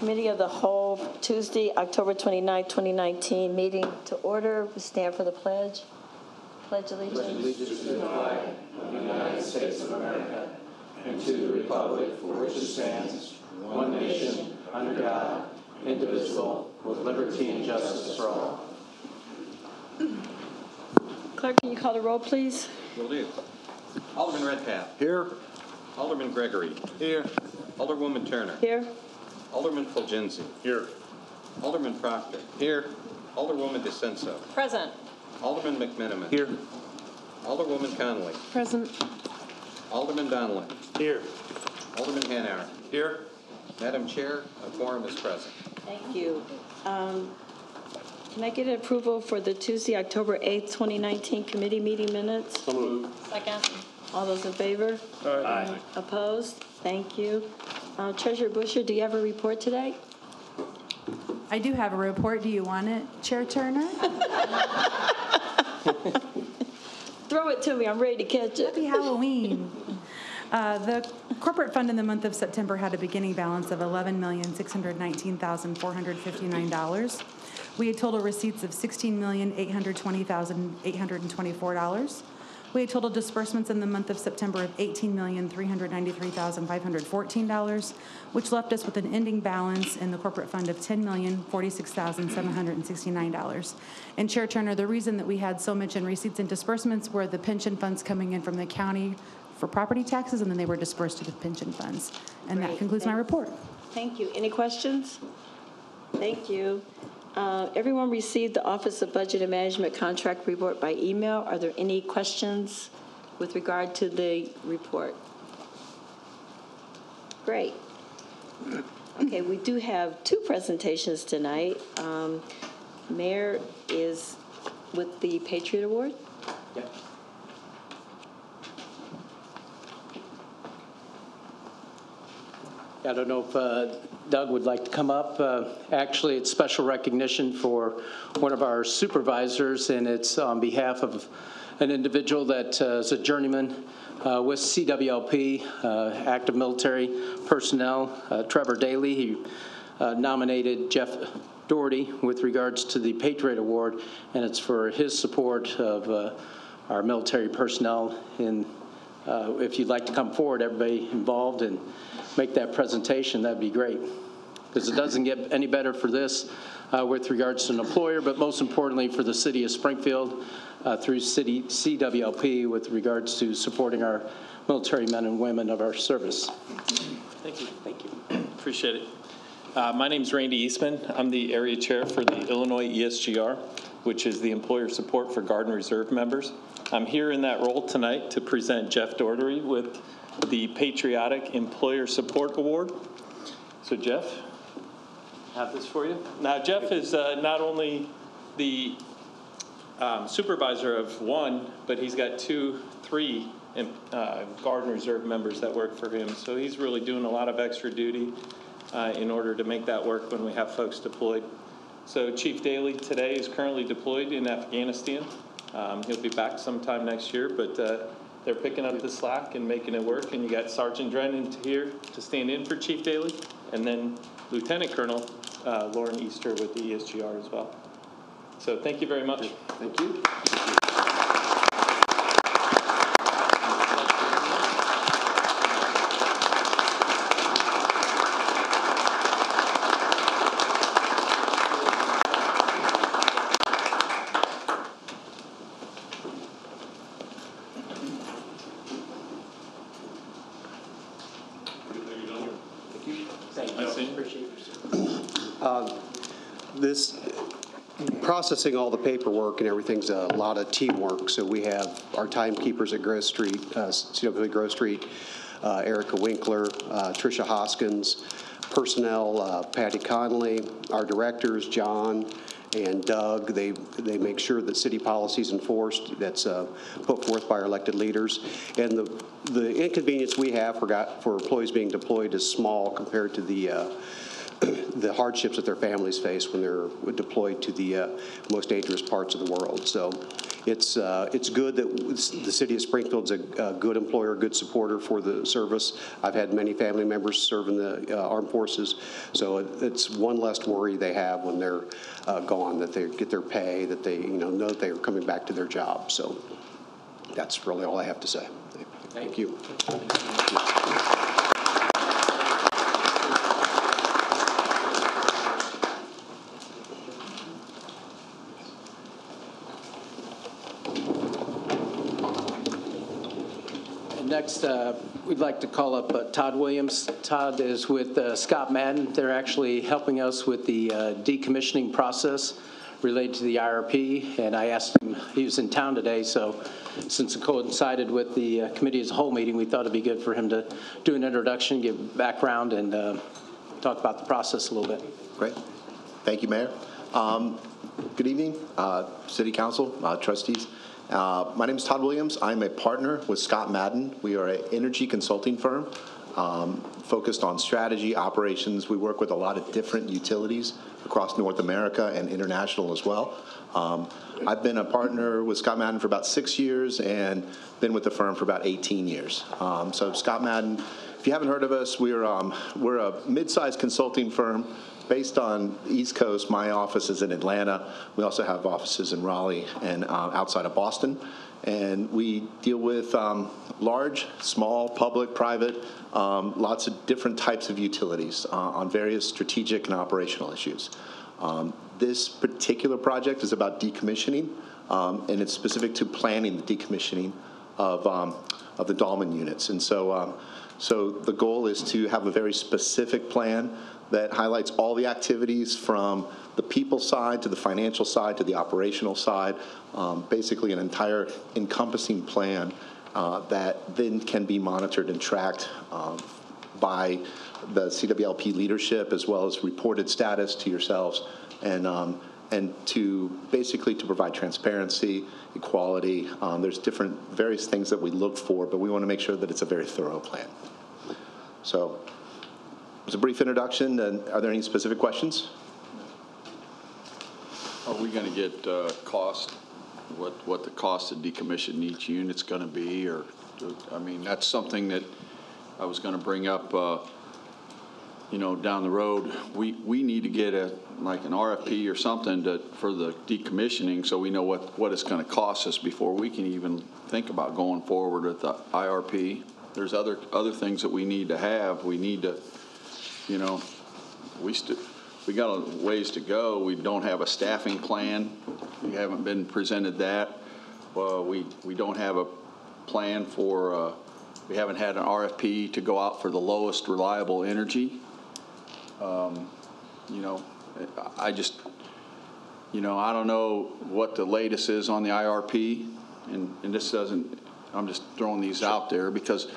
Committee of the Whole, Tuesday, October 29, 2019, meeting to order. We stand for the pledge. Pledge allegiance. Pledge allegiance to the flag of the United States of America and to the republic for which it stands, one nation, under God, indivisible, with liberty and justice for all. Clerk, can you call the roll, please? Will do. Alderman Redpath. Here. Alderman Gregory. Here. Alderwoman Turner. Here. Alderman Fulgenzi. Here. Alderman Proctor. Here. Alderwoman DeCenso. Present. Alderman McMenamin. Here. Alderwoman Connolly. Present. Alderman Donnelly. Here. Alderman Hanauer. Here. Madam Chair, a quorum is present. Thank you. Can I get an approval for the Tuesday, October 8th, 2019 committee meeting minutes? So moved. Second. All those in favor? Aye. Opposed? Thank you. Treasurer Busher, do you have a report today? I do have a report. Do you want it, Chair Turner? Throw it to me. I'm ready to catch it. Happy Halloween. The corporate fund in the month of September had a beginning balance of $11,619,459. We had total receipts of $16,820,824. We had total disbursements in the month of September of $18,393,514, which left us with an ending balance in the corporate fund of $10,046,769. And Chair Turner, the reason that we had so much in receipts and disbursements were the pension funds coming in from the county for property taxes, and then they were dispersed to the pension funds. And Great. That concludes my report. Thank you. Any questions? Thank you. Everyone received the Office of Budget and Management contract report by email. Are there any questions with regard to the report? Great. Okay, we do have two presentations tonight. Mayor is with the Patriot Award. Yep. I don't know if Doug would like to come up. Actually, it's special recognition for one of our supervisors, and it's on behalf of an individual that is a journeyman with CWLP, active military personnel, Trevor Daly. He nominated Jeff Doherty with regards to the Patriot Award, and it's for his support of our military personnel. And if you'd like to come forward, everybody involved, and make that presentation, that'd be great. Because it doesn't get any better for this with regards to an employer, but most importantly for the city of Springfield through city CWLP with regards to supporting our military men and women of our service. Thank you. Thank you. Appreciate it. My name is Randy Eastman. I'm the area chair for the Illinois ESGR, which is the employer support for Guard and Reserve members. I'm here in that role tonight to present Jeff Doherty with the Patriotic Employer Support Award. So Jeff, I have this for you. Now Jeff is not only the supervisor of one, but he's got three Guard and Reserve members that work for him. So he's really doing a lot of extra duty in order to make that work when we have folks deployed. So Chief Daly today is currently deployed in Afghanistan. He'll be back sometime next year, but they're picking up the slack and making it work. And you got Sergeant Drennan here to stand in for Chief Daly, and then Lieutenant Colonel Lauren Easter with the ESGR as well. So thank you very much. Thank you. This processing all the paperwork and everything's a lot of teamwork. So we have our timekeepers at Grove Street, CWP Grove Street, Erica Winkler, Tricia Hoskins, personnel, Patty Conley, our directors, John and Doug. They make sure that city policy is enforced. That's put forth by our elected leaders. And the inconvenience we have for employees being deployed is small compared to the hardships that their families face when they're deployed to the most dangerous parts of the world. So it's good that the city of Springfield's a good employer, good supporter for the service. I've had many family members serve in the armed forces, so it's one less worry they have when they're gone, that they get their pay, that they know that they are coming back to their job. So that's really all I have to say. Thank you. Next, we'd like to call up Todd Williams. Todd is with Scott Madden. They're actually helping us with the decommissioning process related to the IRP, and I asked him, he was in town today, so since it coincided with the committee as a whole meeting, we thought it'd be good for him to do an introduction, give background, and talk about the process a little bit. Great. Thank you, Mayor. Good evening, City Council, trustees. My name is Todd Williams. I'm a partner with Scott Madden. We are an energy consulting firm focused on strategy, operations. We work with a lot of different utilities across North America and international as well. I've been a partner with Scott Madden for about 6 years and been with the firm for about 18 years. So Scott Madden, if you haven't heard of us, we're a mid-sized consulting firm based on the East Coast. My office is in Atlanta. We also have offices in Raleigh and outside of Boston. And we deal with large, small, public, private, lots of different types of utilities on various strategic and operational issues. This particular project is about decommissioning, and it's specific to planning the decommissioning of the Dolman units. And so the goal is to have a very specific plan that highlights all the activities from the people side to the financial side to the operational side, basically an entire encompassing plan that then can be monitored and tracked by the CWLP leadership, as well as reported status to yourselves, and to basically to provide transparency, equality. There's various things that we look for, but we want to make sure that it's a very thorough plan. So it was a brief introduction. And are there any specific questions? Are we going to get cost, what the cost of decommissioning each unit's going to be? Or, I mean, that's something that I was going to bring up, down the road. We need to get like an RFP or something for the decommissioning, so we know what it's going to cost us before we can even think about going forward with the IRP. There's other things that we need to have. We need to, we got a ways to go. We don't have a staffing plan. We haven't been presented that. We don't have a plan for, we haven't had an RFP to go out for the lowest reliable energy. I just, I don't know what the latest is on the IRP, and this doesn't, I'm just throwing these out there because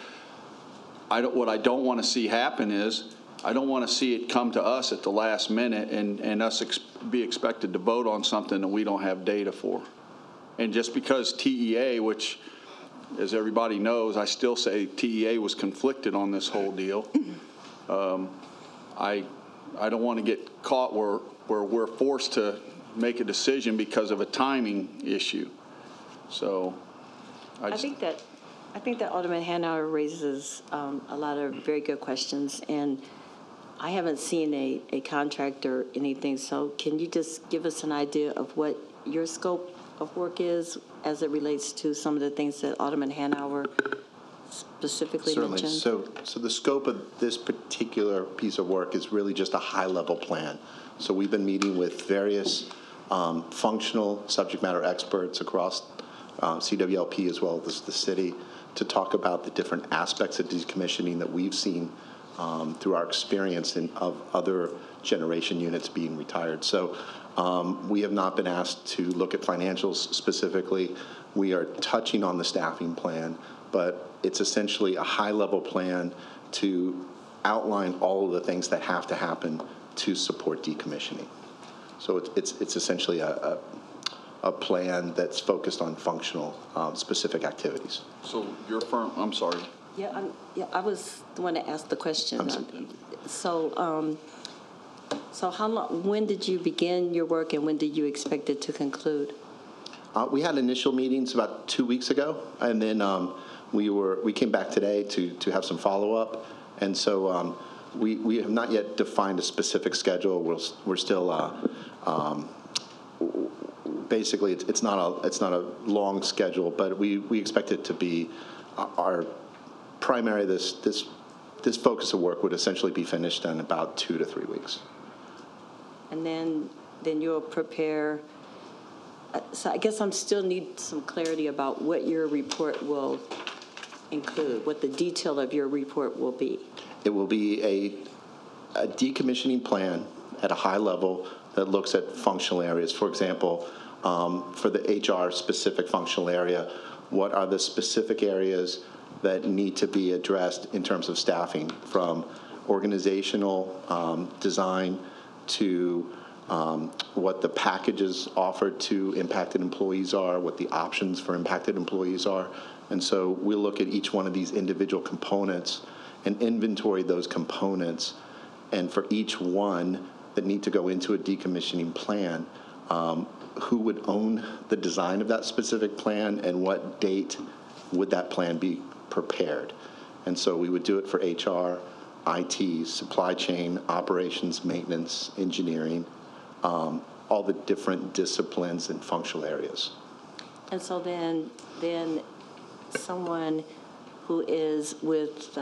what I don't want to see happen is I don't want to see it come to us at the last minute and us be expected to vote on something that we don't have data for. And just because TEA, which, as everybody knows, I still say TEA was conflicted on this whole deal. I don't want to get caught where we're forced to make a decision because of a timing issue. So I think that Alderman Hanauer raises a lot of very good questions, and I haven't seen a contract or anything, so can you just give us an idea of what your scope of work is as it relates to some of the things that Alderman Hanauer specifically mentioned? So the scope of this particular piece of work is really just a high-level plan. So we've been meeting with various functional subject matter experts across CWLP as well as the city to talk about the different aspects of decommissioning that we've seen through our experience of other generation units being retired. So we have not been asked to look at financials specifically. We are touching on the staffing plan, but it's essentially a high-level plan to outline all of the things that have to happen to support decommissioning. So it's essentially a plan that's focused on functional, specific activities. So your firm, I'm sorry. Yeah, I was the one that asked the question. So how long? When did you begin your work, and when did you expect it to conclude? We had initial meetings about 2 weeks ago, and then we came back today to have some follow-up. And so we have not yet defined a specific schedule. We're still basically it's not a long schedule, but we expect it to be our primary. This focus of work would essentially be finished in about 2 to 3 weeks. And then you'll prepare. So I guess I'm still need some clarity about what your report will include, what the detail of your report will be. It will be a decommissioning plan at a high level that looks at functional areas. For example, for the HR specific functional area, what are the specific areas that need to be addressed in terms of staffing, from organizational design to what the packages offered to impacted employees are, what the options for impacted employees are. And so we'll look at each one of these individual components and inventory those components. And for each one that need to go into a decommissioning plan, who would own the design of that specific plan and what date would that plan be prepared? And so we would do it for HR, IT, supply chain, operations, maintenance, engineering, all the different disciplines and functional areas. And so then someone who is with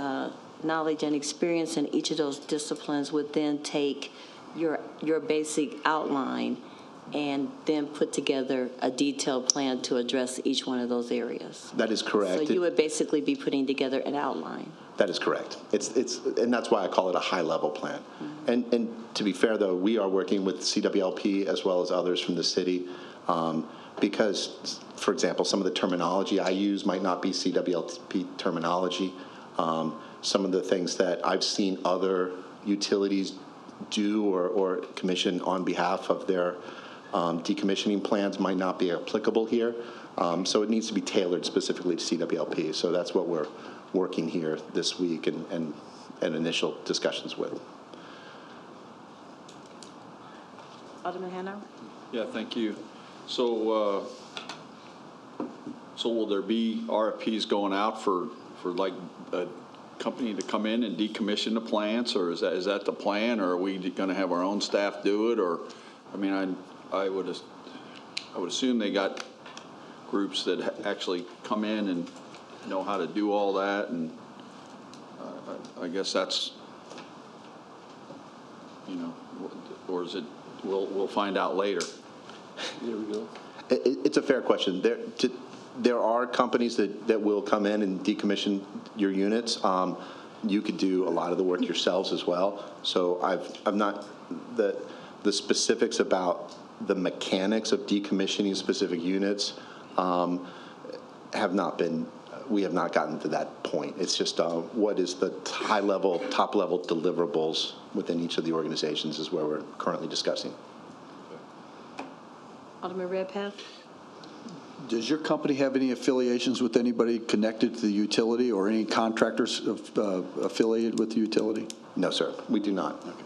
knowledge and experience in each of those disciplines would then take your basic outline and then put together a detailed plan to address each one of those areas. That is correct. So you would basically be putting together an outline. That is correct. And that's why I call it a high-level plan. Mm-hmm. And to be fair, though, we are working with CWLP as well as others from the city because, for example, some of the terminology I use might not be CWLP terminology. Some of the things that I've seen other utilities do or commission on behalf of their decommissioning plans might not be applicable here. So it needs to be tailored specifically to CWLP. So that's what we're working here this week and initial discussions with. Alderman Hanauer? Yeah, thank you. So will there be RFPs going out for like a company to come in and decommission the plants, or is that the plan, or are we going to have our own staff do it? Or, I mean, I would assume they got groups that actually come in and know how to do all that, and I guess that's, or is it? We'll find out later. There we go. It's a fair question. There are companies that will come in and decommission your units. You could do a lot of the work yourselves as well. So I've not the specifics about the mechanics of decommissioning specific units have not been. We have not gotten to that point. It's just what is the high-level, top-level deliverables within each of the organizations is where we're currently discussing. Alderman Redpath? Does your company have any affiliations with anybody connected to the utility or any contractors affiliated with the utility? No, sir. We do not. Okay.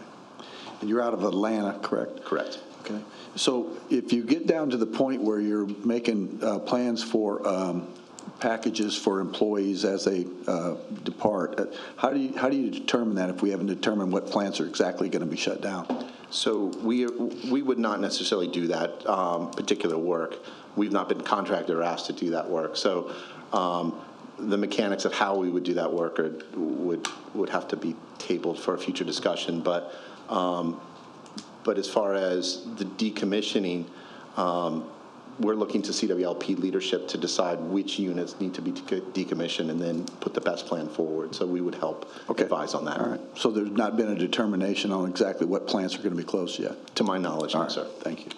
And you're out of Atlanta, correct? Correct. Okay. So if you get down to the point where you're making plans for packages for employees as they depart, how do you determine that if we haven't determined what plants are exactly going to be shut down? So we would not necessarily do that particular work. We've not been contracted or asked to do that work. So the mechanics of how we would do that work would have to be tabled for a future discussion. But as far as the decommissioning, we're looking to CWLP leadership to decide which units need to be decommissioned and then put the best plan forward. So we would help advise on that. All right. So there's not been a determination on exactly what plants are going to be closed yet? To my knowledge, no, sir. Thank you.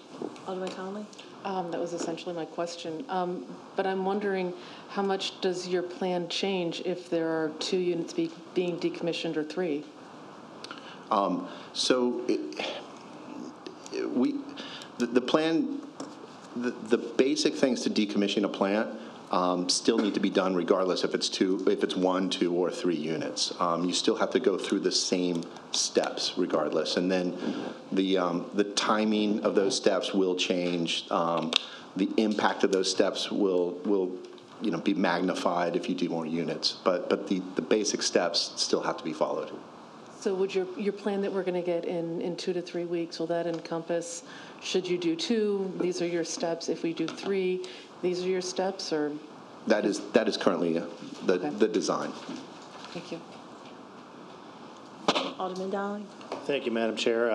Alderman Conley? That was essentially my question. But I'm wondering, how much does your plan change if there are 2 units being decommissioned or 3? The plan, the basic things to decommission a plant still need to be done regardless if it's 1, 2, or 3 units. You still have to go through the same steps regardless. And then the timing of those steps will change. The impact of those steps will be magnified if you do more units. But the basic steps still have to be followed. So would your plan that we're going to get in 2 to 3 weeks, will that encompass, should you do 2, these are your steps. If we do 3, these are your steps, or? That is currently the design. Thank you. Alderman Dowling? Thank you, Madam Chair.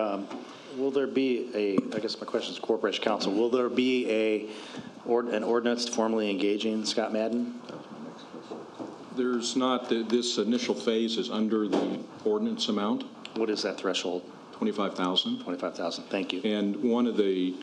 Will there be I guess my question is Corporation Counsel, will there be an ordinance formally engaging Scott Madden? There's not. This initial phase is under the ordinance amount. What is that threshold? $25,000. $25,000. Thank you. And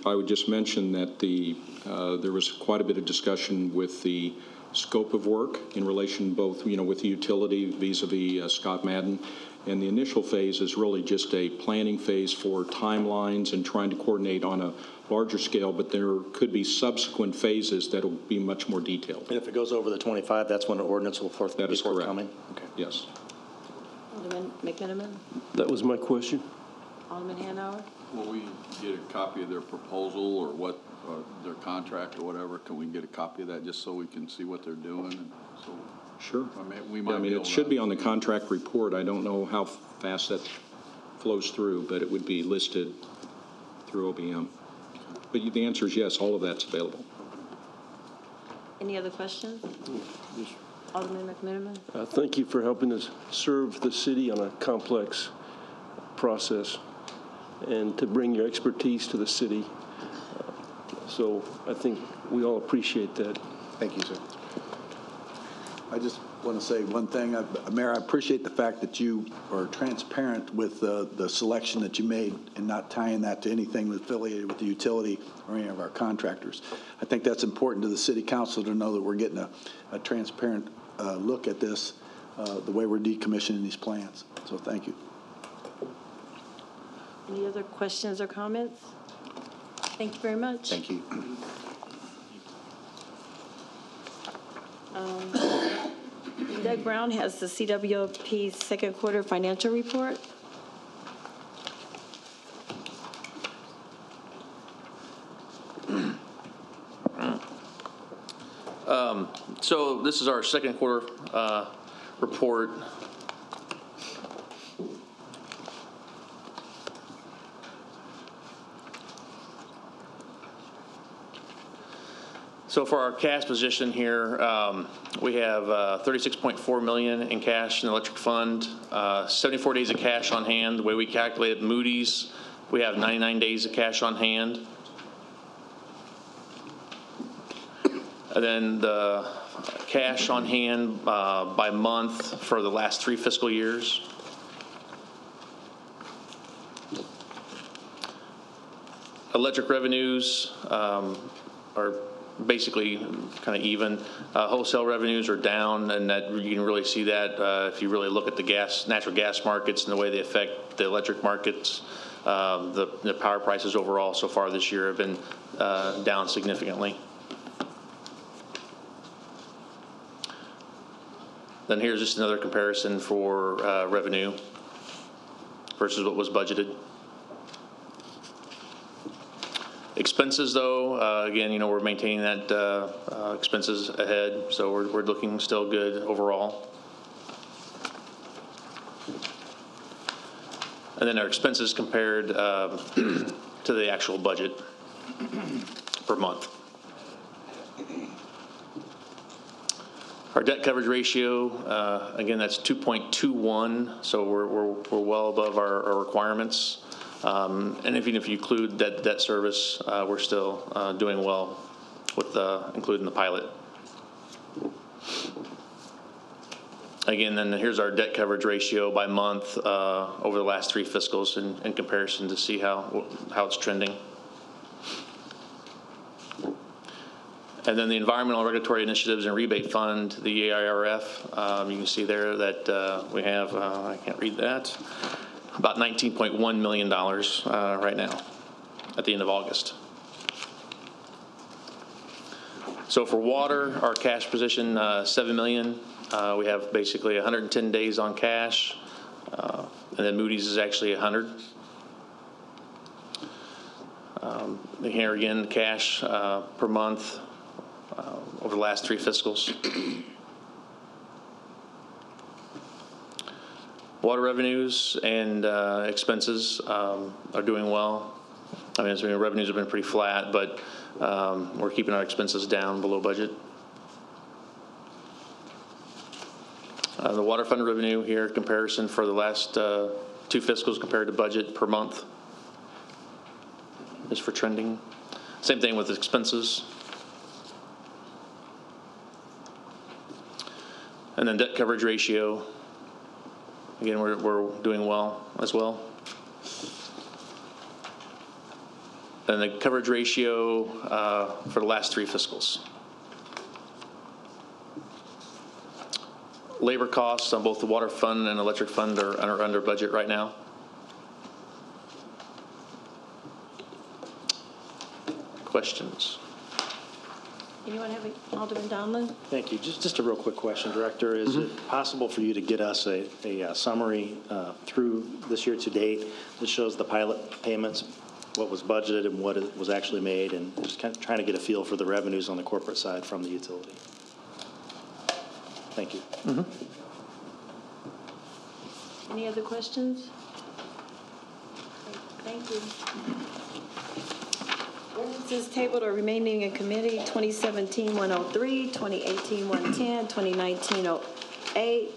I would just mention that there was quite a bit of discussion with the scope of work in relation both, with the utility vis-a-vis Scott Madden. And the initial phase is really just a planning phase for timelines and trying to coordinate on a larger scale, but there could be subsequent phases that will be much more detailed. And if it goes over the 25, that's when an ordinance will be forthcoming? That is correct. Okay. Yes. Alderman McMiniman? That was my question. Alderman Hanauer? Will we get a copy of their proposal or their contract or whatever? Can we get a copy of that just so we can see what they're doing? And so Sure. It should be on the contract report. I don't know how fast that flows through, but it would be listed through OBM. But the answer is yes, all of that's available. Any other questions? Alderman McMiniman? Thank you for helping us serve the city on a complex process and to bring your expertise to the city. So I think we all appreciate that. Thank you, sir. I just want to say one thing. Mayor, I appreciate the fact that you are transparent with the selection that you made and not tying that to anything affiliated with the utility or any of our contractors. I think that's important to the city council to know that we're getting a transparent look at this, the way we're decommissioning these plants. So thank you. Any other questions or comments? Thank you very much. Thank you. Doug Brown has the CWOP second quarter financial report. So this is our second quarter report. So for our cash position here, we have $36.4 million in cash in the electric fund, 74 days of cash on hand. The way we calculate it, Moody's, we have 99 days of cash on hand. And then the cash on hand by month for the last 3 fiscal years. Electric revenues are basically kind of even. Wholesale revenues are down, and that you can really see that if you really look at the natural gas markets and the way they affect the electric markets. The power prices overall so far this year have been down significantly. Then here's just another comparison for revenue versus what was budgeted. Expenses, though, again, we're maintaining that expenses ahead, so we're looking still good overall. And then our expenses compared to the actual budget per month. Our debt coverage ratio, again, that's 2.21, so we're well above our requirements. And even if you include that debt service, we're still doing well with including the pilot. Again, then here's our debt coverage ratio by month over the last 3 fiscals in comparison to see how it's trending. And then the environmental regulatory initiatives and rebate fund, the EIRF, you can see there that we have, I can't read that, about $19.1 million right now at the end of August. So for water, our cash position, $7 million. We have basically 110 days on cash, and then Moody's is actually 100. Here again, cash per month over the last 3 fiscals. Water revenues and expenses are doing well. I mean, revenues have been pretty flat, but we're keeping our expenses down below budget. The water fund revenue here, comparison for the last 2 fiscals compared to budget per month is for trending. Same thing with expenses. And then debt coverage ratio. Again, we're doing well as well. And the coverage ratio for the last 3 fiscals. Labor costs on both the water fund and electric fund are under budget right now. Questions? Anyone have Alderman Donlin? Thank you. Just a real quick question, Director. Is it possible for you to get us a summary through this year to date that shows the pilot payments, what was budgeted and what was actually made, and just kind of trying to get a feel for the revenues on the corporate side from the utility? Thank you. Any other questions? Thank you. Ordinances tabled or remaining in committee: 2017-103, 2018-110, 2019-08,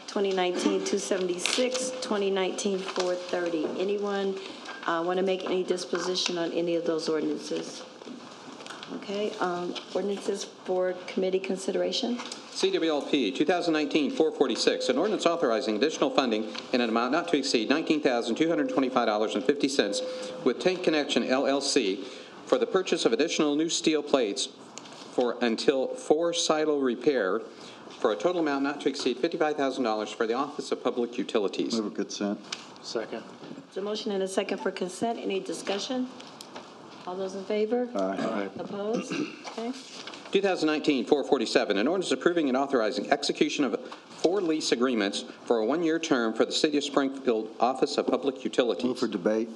2019-276, 2019-430. Anyone want to make any disposition on any of those ordinances? Okay. Ordinances for committee consideration. CWLP 2019-446, an ordinance authorizing additional funding in an amount not to exceed $19,225.50 with Tank Connection, LLC, for the purchase of additional new steel plates until 4 silo repair for a total amount not to exceed $55,000 for the Office of Public Utilities. Move for consent. Second. There's a motion and a second for consent. Any discussion? All those in favor? Aye. Opposed? Okay. 2019-447, an ordinance approving and authorizing execution of 4 lease agreements for a 1-year term for the City of Springfield Office of Public Utilities. Move for debate.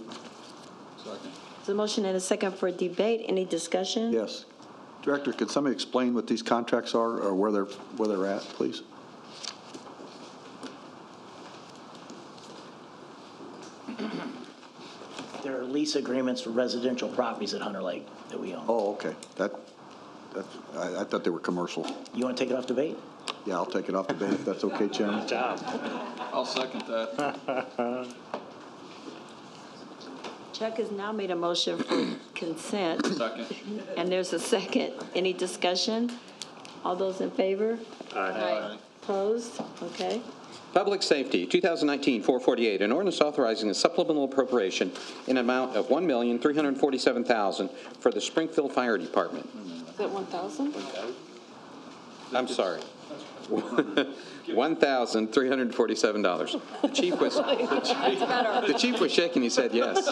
Second. There's a motion and a second for debate. Any discussion? Yes. Director, could somebody explain what these contracts are or where they're at, please? There are lease agreements for residential properties at Hunter Lake that we own. Oh, okay. I thought they were commercial. You want to take it off debate? Yeah, I'll take it off debate if that's okay, Chairman. Good job. I'll second that. Chuck has now made a motion for consent. Second. And there's a second. Any discussion? All those in favor? Aye. Opposed? Okay. Public Safety 2019-448, an ordinance authorizing a supplemental appropriation in an amount of $1,347,000 for the Springfield Fire Department. Is that 1,000? I'm sorry. $1,347. The chief was shaking his head yes. The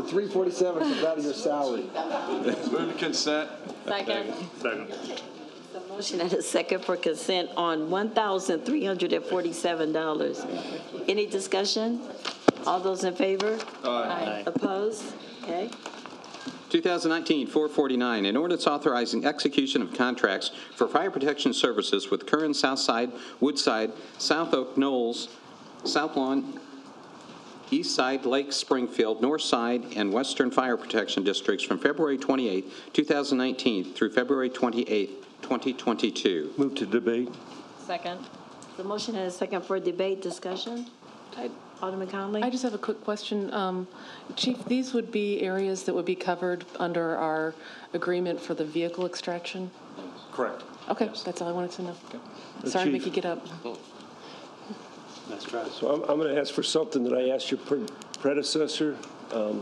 347 comes out of your salary. Move to consent. Second. The motion and a second for consent on $1,347. Any discussion? All those in favor? Aye. Opposed? Okay. 2019-449, an ordinance authorizing execution of contracts for fire protection services with Curran, Southside, Woodside, South Oak, Knowles, South Lawn, East Side, Lake Springfield, North Side, and Western Fire Protection Districts from February 28, 2019 through February 28, 2022. Move to debate. Second. The motion and a second for debate. Discussion. Alderman Conley? I just have a quick question. Chief, these would be areas that would be covered under our agreement for the vehicle extraction? Correct. Okay, that's all I wanted to know. Okay. Sorry to Chief. make you get up. Nice try. So I'm going to ask for something that I asked your predecessor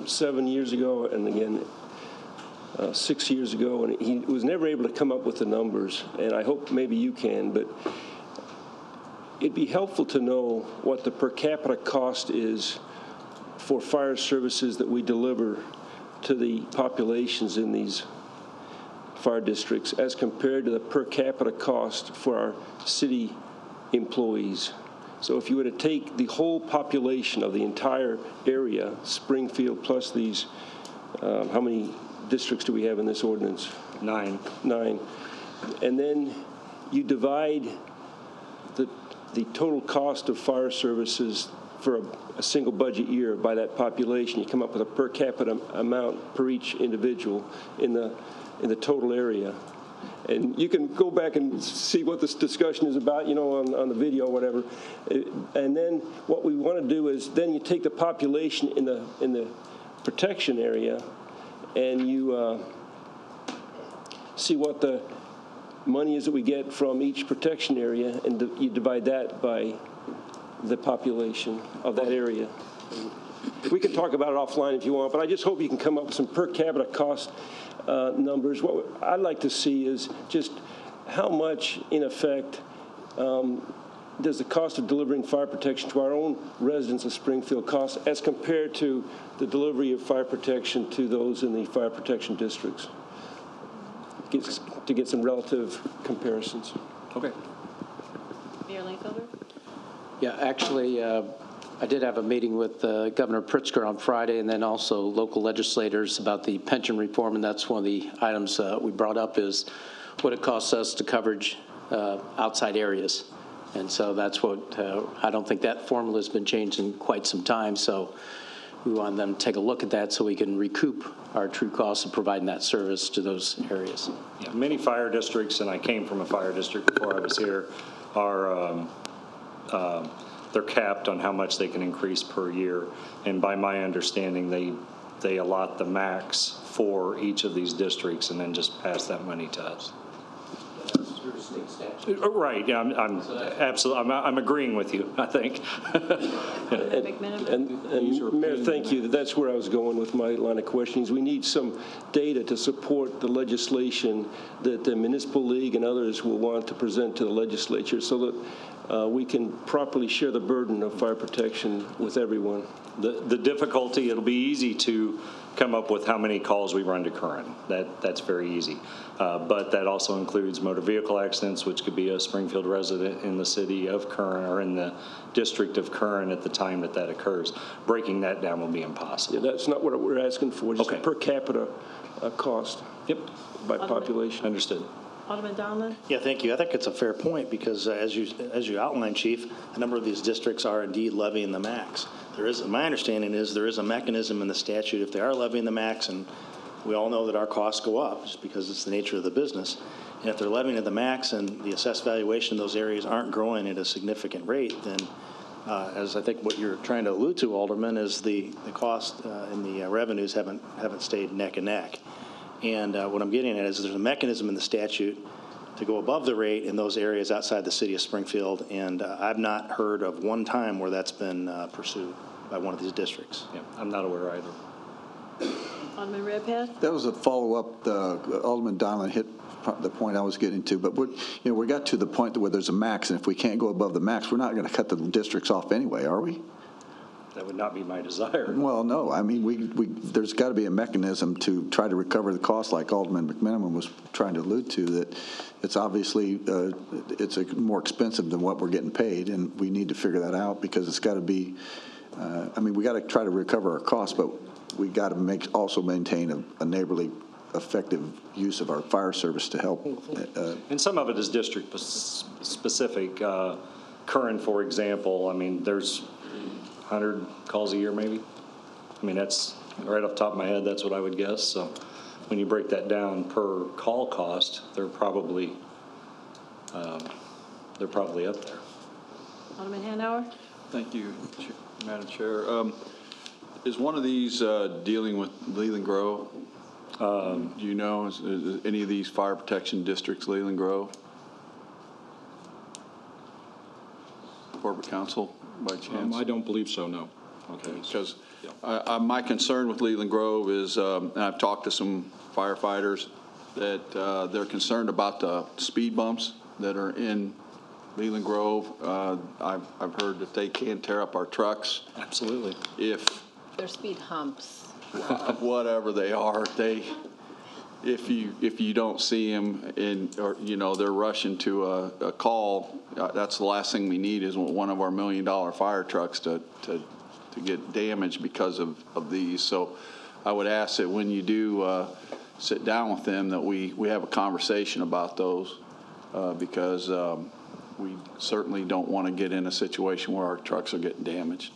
7 years ago and again 6 years ago, and he was never able to come up with the numbers, and I hope maybe you can, but it'd be helpful to know what the per capita cost is for fire services that we deliver to the populations in these fire districts as compared to the per capita cost for our city employees. So if you were to take the whole population of the entire area, Springfield plus these, how many districts do we have in this ordinance? 9. 9. And then you divide the total cost of fire services for a single budget year by that population, you come up with a per capita amount per each individual in the total area. And you can go back and see what this discussion is about, you know, on the video or whatever. And then what we want to do is then you take the population in the protection area and you see what the money is that we get from each protection area, and you divide that by the population of that area. We can talk about it offline if you want, but I just hope you can come up with some per capita cost numbers. What I'd like to see is just how much, in effect, does the cost of delivering fire protection to our own residents of Springfield cost as compared to the delivery of fire protection to those in the fire protection districts, to get some relative comparisons. Okay. Mayor Langfelder? Yeah, actually, I did have a meeting with Governor Pritzker on Friday, and then also local legislators about the pension reform, and that's one of the items we brought up is what it costs us to coverage outside areas. And so that's what, I don't think that formula has been changed in quite some time, so we want them to take a look at that so we can recoup our true costs of providing that service to those areas. Yeah, many fire districts, and I came from a fire district before I was here, are they're capped on how much they can increase per year. And by my understanding, they allot the max for each of these districts and then just pass that money to us. Right. Yeah, I'm absolutely. I'm agreeing with you, I think. And Mayor, thank you. That's where I was going with my line of questioning. We need some data to support the legislation that the Municipal League and others will want to present to the legislature so that we can properly share the burden of fire protection with everyone. The difficulty, it'll be easy to come up with how many calls we run to Curran. That's very easy. But that also includes motor vehicle accidents, which could be a Springfield resident in the city of Curran or in the district of Curran at the time that occurs. Breaking that down will be impossible. Yeah, that's not what we're asking for, just okay. a per capita cost. Yep. By population. Understood. Alderman Donlin? Yeah, thank you. I think it's a fair point because as you outlined, Chief, a number of these districts are indeed levying the max. My understanding is there is a mechanism in the statute if they are levying the max, and we all know that our costs go up just because it's the nature of the business. And if they're levying at the max and the assessed valuation in those areas aren't growing at a significant rate, then as I think what you're trying to allude to, Alderman, is the cost and the revenues haven't stayed neck and neck. And what I'm getting at is there's a mechanism in the statute to go above the rate in those areas outside the city of Springfield, and I've not heard of one time where that's been pursued by one of these districts. Yeah, I'm not aware either. Alderman Redpath? That was a follow-up. Alderman Donlin hit the point I was getting to, but we got to the point where there's a max, and if we can't go above the max, we're not going to cut the districts off anyway, are we? That would not be my desire. Well, no. I mean, there's got to be a mechanism to try to recover the cost, like Alderman McMenamin was trying to allude to, that it's obviously it's more expensive than what we're getting paid, and we need to figure that out because it's got to be, we got to try to recover our costs, but we got to also maintain a neighborly, effective use of our fire service to help. And some of it is district specific. Curran, for example, I mean, there's 100 calls a year, maybe. I mean, that's right off the top of my head. That's what I would guess. So, when you break that down per call cost, they're probably up there. Alderman Hanauer? Thank you, Madam Chair. Is one of these dealing with Leland Grove? Do you know, is any of these fire protection districts Leland Grove? Corporate Counsel, by chance? I don't believe so, no. Okay, because my concern with Leland Grove is, and I've talked to some firefighters, that they're concerned about the speed bumps that are in Leland Grove. I've heard that they can tear up our trucks. Absolutely. If They're speed humps. Whatever they are, if you don't see them or they're rushing to a call, that's the last thing we need is one of our $1 million fire trucks to get damaged because of these. So I would ask that when you do sit down with them that we have a conversation about those because we certainly don't want to get in a situation where our trucks are getting damaged.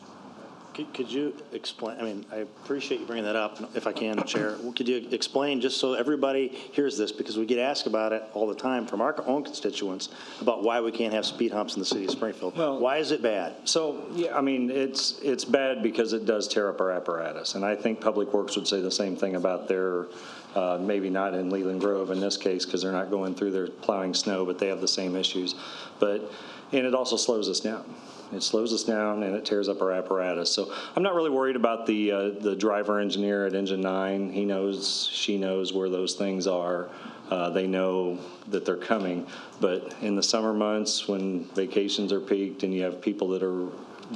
Could you explain, I mean, I appreciate you bringing that up, if I can, Chair. Could you explain, just so everybody hears this, because we get asked about it all the time from our own constituents, about why we can't have speed humps in the city of Springfield. Well, why is it bad? So, yeah, I mean, it's bad because it does tear up our apparatus. And I think Public Works would say the same thing about their, maybe not in Leland Grove in this case, because they're not going through their plowing snow, but they have the same issues. And it also slows us down. It slows us down and it tears up our apparatus. So I'm not really worried about the driver engineer at Engine 9. She knows where those things are. They know that they're coming. But in the summer months when vacations are peaked and you have people that are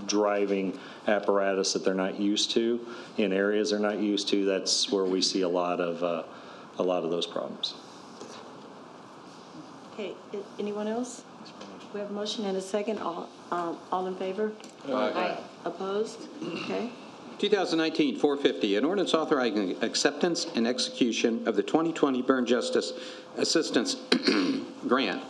driving apparatus that they're not used to in areas they're not used to, that's where we see a lot of those problems. Okay, anyone else? We have a motion and a second. All in favor? Aye. Opposed? Okay. 2019-450, an ordinance authorizing acceptance and execution of the 2020 Burn Justice Assistance Grant,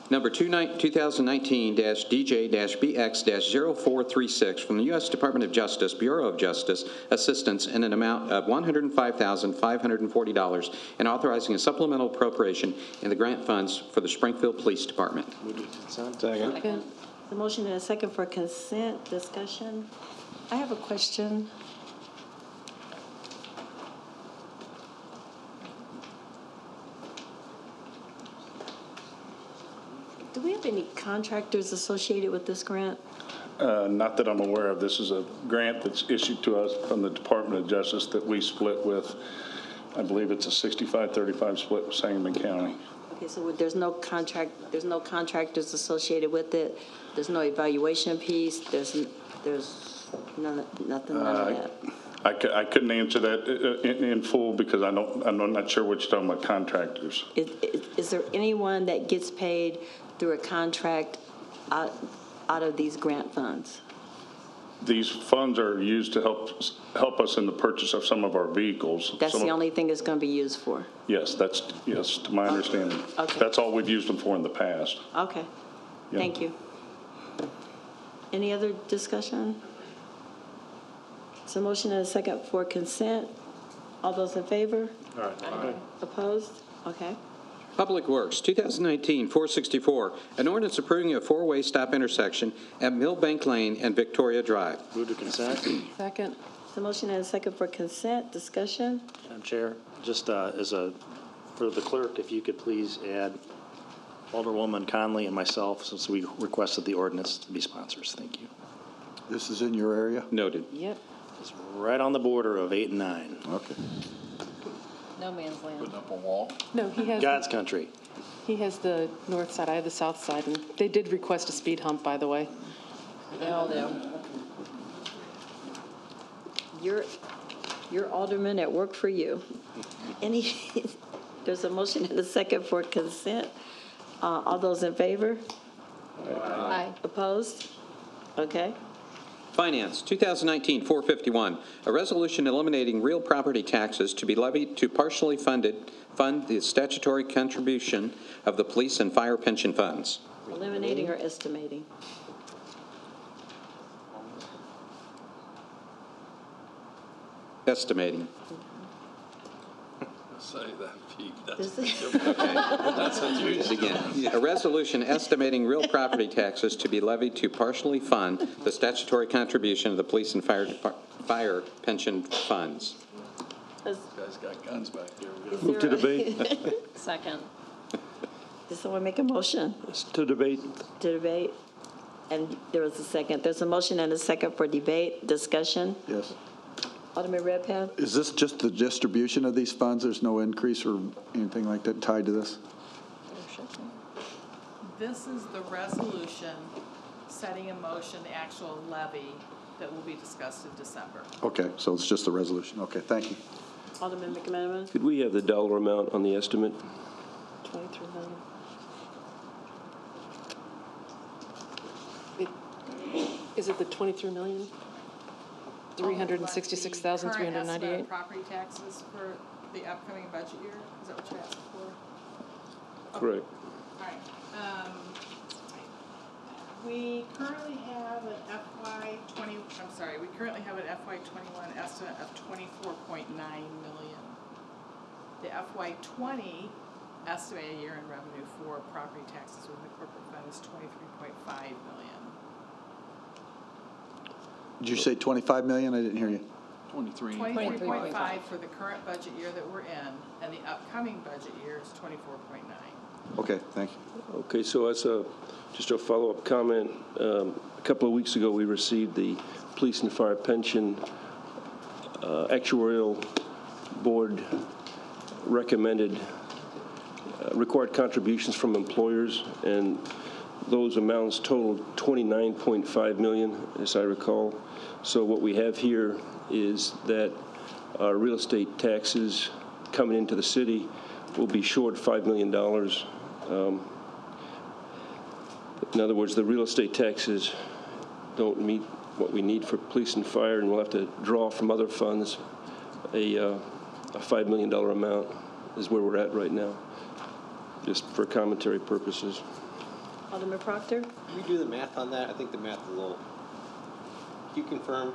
number 2019-DJ-BX-0436 from the U.S. Department of Justice, Bureau of Justice Assistance in an amount of $105,540 and authorizing a supplemental appropriation in the grant funds for the Springfield Police Department. Second. The motion and a second for consent. Discussion. I have a question. Do we have any contractors associated with this grant? Not that I'm aware of. This is a grant that's issued to us from the Department of Justice that we split with. I believe it's a 65-35 split with Sangamon County. Okay, so there's no contractors associated with it. There's no evaluation piece. There's nothing of that. I couldn't answer that in full because I'm not sure what you're talking about contractors. Is there anyone that gets paid through a contract out of these grant funds? These funds are used to help us in the purchase of some of our vehicles. That's the only thing it's going to be used for? Yes, yes, to my understanding. Okay. That's all we've used them for in the past. Okay. Yeah. Thank you. Any other discussion? So motion and a second for consent. All those in favor? Aye. Opposed? Okay. Public Works, 2019-464, an ordinance approving a four-way stop intersection at Millbank Lane and Victoria Drive. Move to consent. Second. So motion and a second for consent. Discussion. Madam Chair, just for the clerk, if you could please add Alderwoman Conley and myself, since we requested the ordinance to be sponsors. Thank you. This is in your area? Noted. Yep. It's right on the border of 8 and 9. Okay. No man's land. Putting up a wall? No, he has. God's country. He has the north side, I have the south side, and they did request a speed hump, by the way. They all do. Your alderman at work for you. There's a motion and a second for consent. All those in favor? Aye. Opposed? Okay. Finance, 2019-451, a resolution eliminating real property taxes to be levied to partially fund the statutory contribution of the police and fire pension funds. Eliminating or estimating? Estimating. Say that, Pete. Again, a resolution estimating real property taxes to be levied to partially fund the statutory contribution of the police and fire pension funds. Guys got guns back there. Move to debate. Second. Did someone make a motion? To debate. To debate? And there was a second. There's a motion and a second for debate. Discussion? Yes. Alderman Redpath? Is this just the distribution of these funds? There's no increase or anything like that tied to this? This is the resolution setting in motion the actual levy that will be discussed in December. Okay, so it's just the resolution. Okay, thank you. Alderman McMenamin. Could we have the dollar amount on the estimate? 23 million. Is it the 23 million? 366,398? Current estimate of property taxes for the upcoming budget year? Is that what you're asking for? Correct. All right. We currently have an FY21 estimate of 24.9 million. The FY20 estimated year-end revenue for property taxes within the corporate fund is 23.5 million. Did you say 25 million? I didn't hear you. 23.5 for the current budget year that we're in, and the upcoming budget year is 24.9. Okay, thank you. Okay, so as just a follow-up comment, a couple of weeks ago we received the police and fire pension actuarial board recommended required contributions from employers, and those amounts totaled $29.5 million, as I recall. So what we have here is that our real estate taxes coming into the city will be short $5 million. In other words, the real estate taxes don't meet what we need for police and fire, and we'll have to draw from other funds. A $5 million amount is where we're at right now, just for commentary purposes. Alderman Proctor. Can we do the math on that? I think the math is a little. Can you confirm?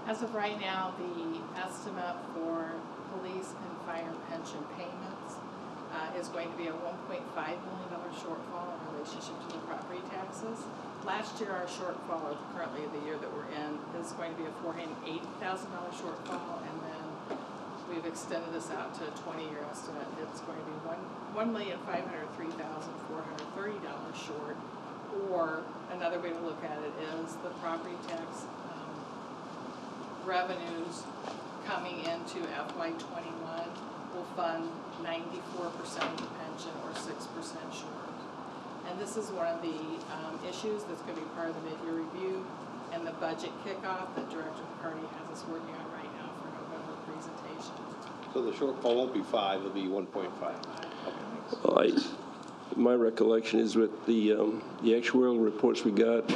As of right now, the estimate for police and fire pension payments is going to be a $1.5 million shortfall in relationship to the property taxes. Last year, our shortfall, or currently the year that we're in, is going to be a $480,000 shortfall, and then we've extended this out to a 20-year estimate. It's going to be $1,503,430 short, or another way to look at it is the property tax revenues coming into FY21 will fund 94% of the pension, or 6% short. And this is one of the issues that's going to be part of the mid-year review and the budget kickoff that Director McCarty has us working on right now for November presentation. So the shortfall won't be 5, it'll be 1.5. Well, my recollection is with the actuarial reports we got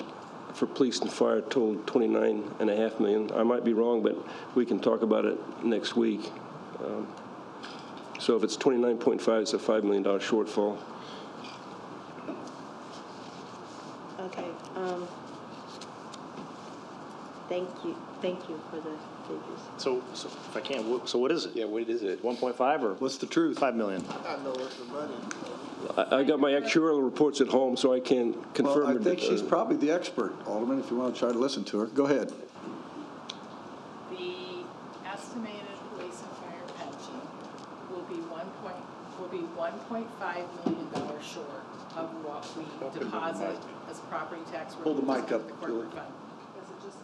for police and fire totaled $29.5 million. I might be wrong, but we can talk about it next week. So if it's 29.5, it's a $5 million shortfall. Okay. Thank you for the figures. So if I can't, so what is it? Yeah, what is it? 1.5 or? What's the truth? 5 million. I know what's the money. I got my actuarial reports at home, so I can confirm. Well, I think she's probably the expert, Alderman, if you want to try to listen to her. Go ahead. The estimated police and fire pension will be $1.5 million short of what we deposit as property tax. Hold the mic up, the Julie. corporate fund. Is it just?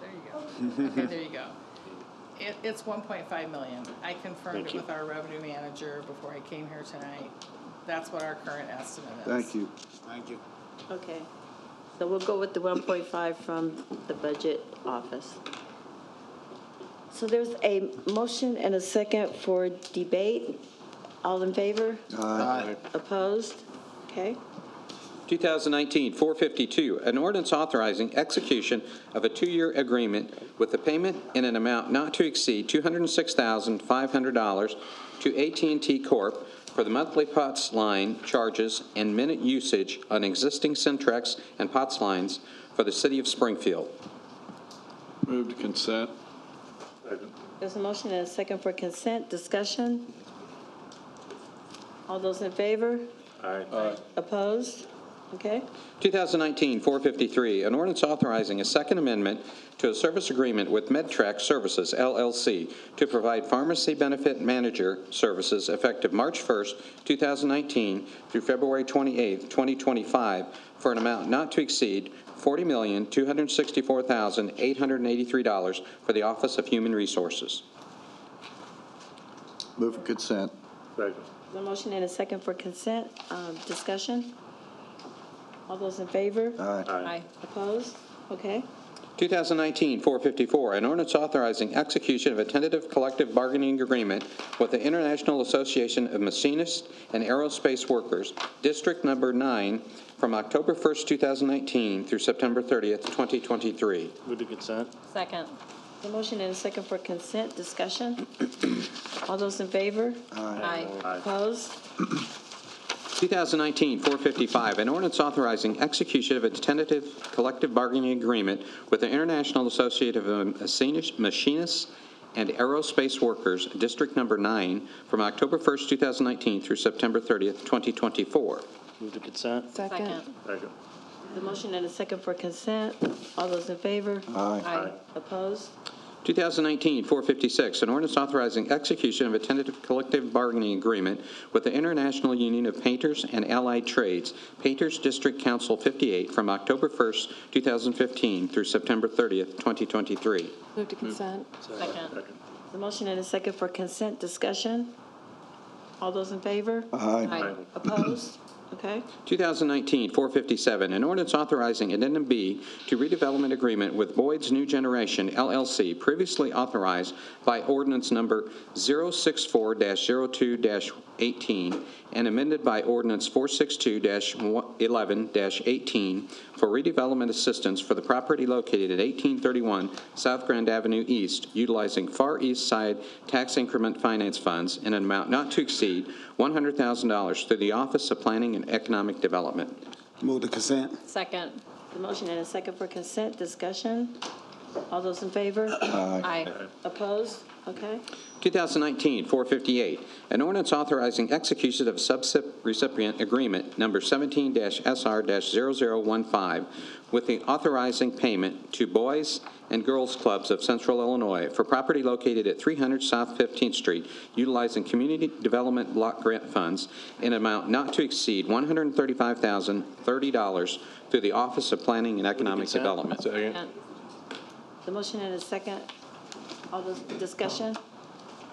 There you go. Okay, there you go. It's 1.5 million. I confirmed it with our revenue manager before I came here tonight. That's what our current estimate is. Thank you. Thank you. Okay. So we'll go with the 1.5 from the budget office. So there's a motion and a second for debate. All in favor? Aye. Opposed? Okay. 2019-452, an ordinance authorizing execution of a 2-year agreement with the payment in an amount not to exceed $206,500 to AT&T Corp. For the monthly POTS line charges and minute usage on existing Centrex and POTS lines for the city of Springfield. Move to consent. There's a motion and a second for consent. Discussion? All those in favor? Aye. Opposed? Okay. 2019-453, an ordinance authorizing a second amendment to a service agreement with MedTrack Services, LLC, to provide pharmacy benefit manager services effective March 1st, 2019 through February 28th, 2025, for an amount not to exceed $40,264,883 for the Office of Human Resources. Move for consent. Right. The motion and a second for consent. Discussion? All those in favor? Aye. Opposed? Okay. 2019-454, an ordinance authorizing execution of a tentative collective bargaining agreement with the International Association of Machinists and Aerospace Workers, District Number 9, from October 1st, 2019 through September 30th, 2023. Move to consent. Second. The motion and a second for consent. Discussion? All those in favor? Aye. Opposed? 2019-455, an ordinance authorizing execution of a tentative collective bargaining agreement with the International Association of Machinists and Aerospace Workers, District Number 9, from October 1st, 2019 through September 30th, 2024. Move to consent. Second. Second. The motion and a second for consent. All those in favor? Aye. Opposed? 2019-456, an ordinance authorizing execution of a tentative collective bargaining agreement with the International Union of Painters and Allied Trades, Painters District Council 58, from October 1st, 2015 through September 30th, 2023. Move to consent. Second. The motion and a second for consent. Discussion? All those in favor? Aye. Opposed? Okay. 2019-457, an ordinance authorizing Addendum B to redevelopment agreement with Boyd's New Generation, LLC, previously authorized by ordinance number 064-02-18 and amended by ordinance 462-11-18 for redevelopment assistance for the property located at 1831 South Grand Avenue East, utilizing Far East Side Tax Increment Finance Funds in an amount not to exceed $100,000 through the Office of Planning and Economic Development. Move to consent. Second. The motion and a second for consent. Discussion? All those in favor? Aye. Opposed? Okay. 2019-458, an ordinance authorizing execution of subrecipient agreement number 17-SR-0015 with the authorizing payment to Boys and Girls Clubs of Central Illinois for property located at 300 South 15th Street, utilizing Community Development Block Grant Funds in an amount not to exceed $135,030 through the Office of Planning and Economic Development. Second. The motion and a second. All those discussion?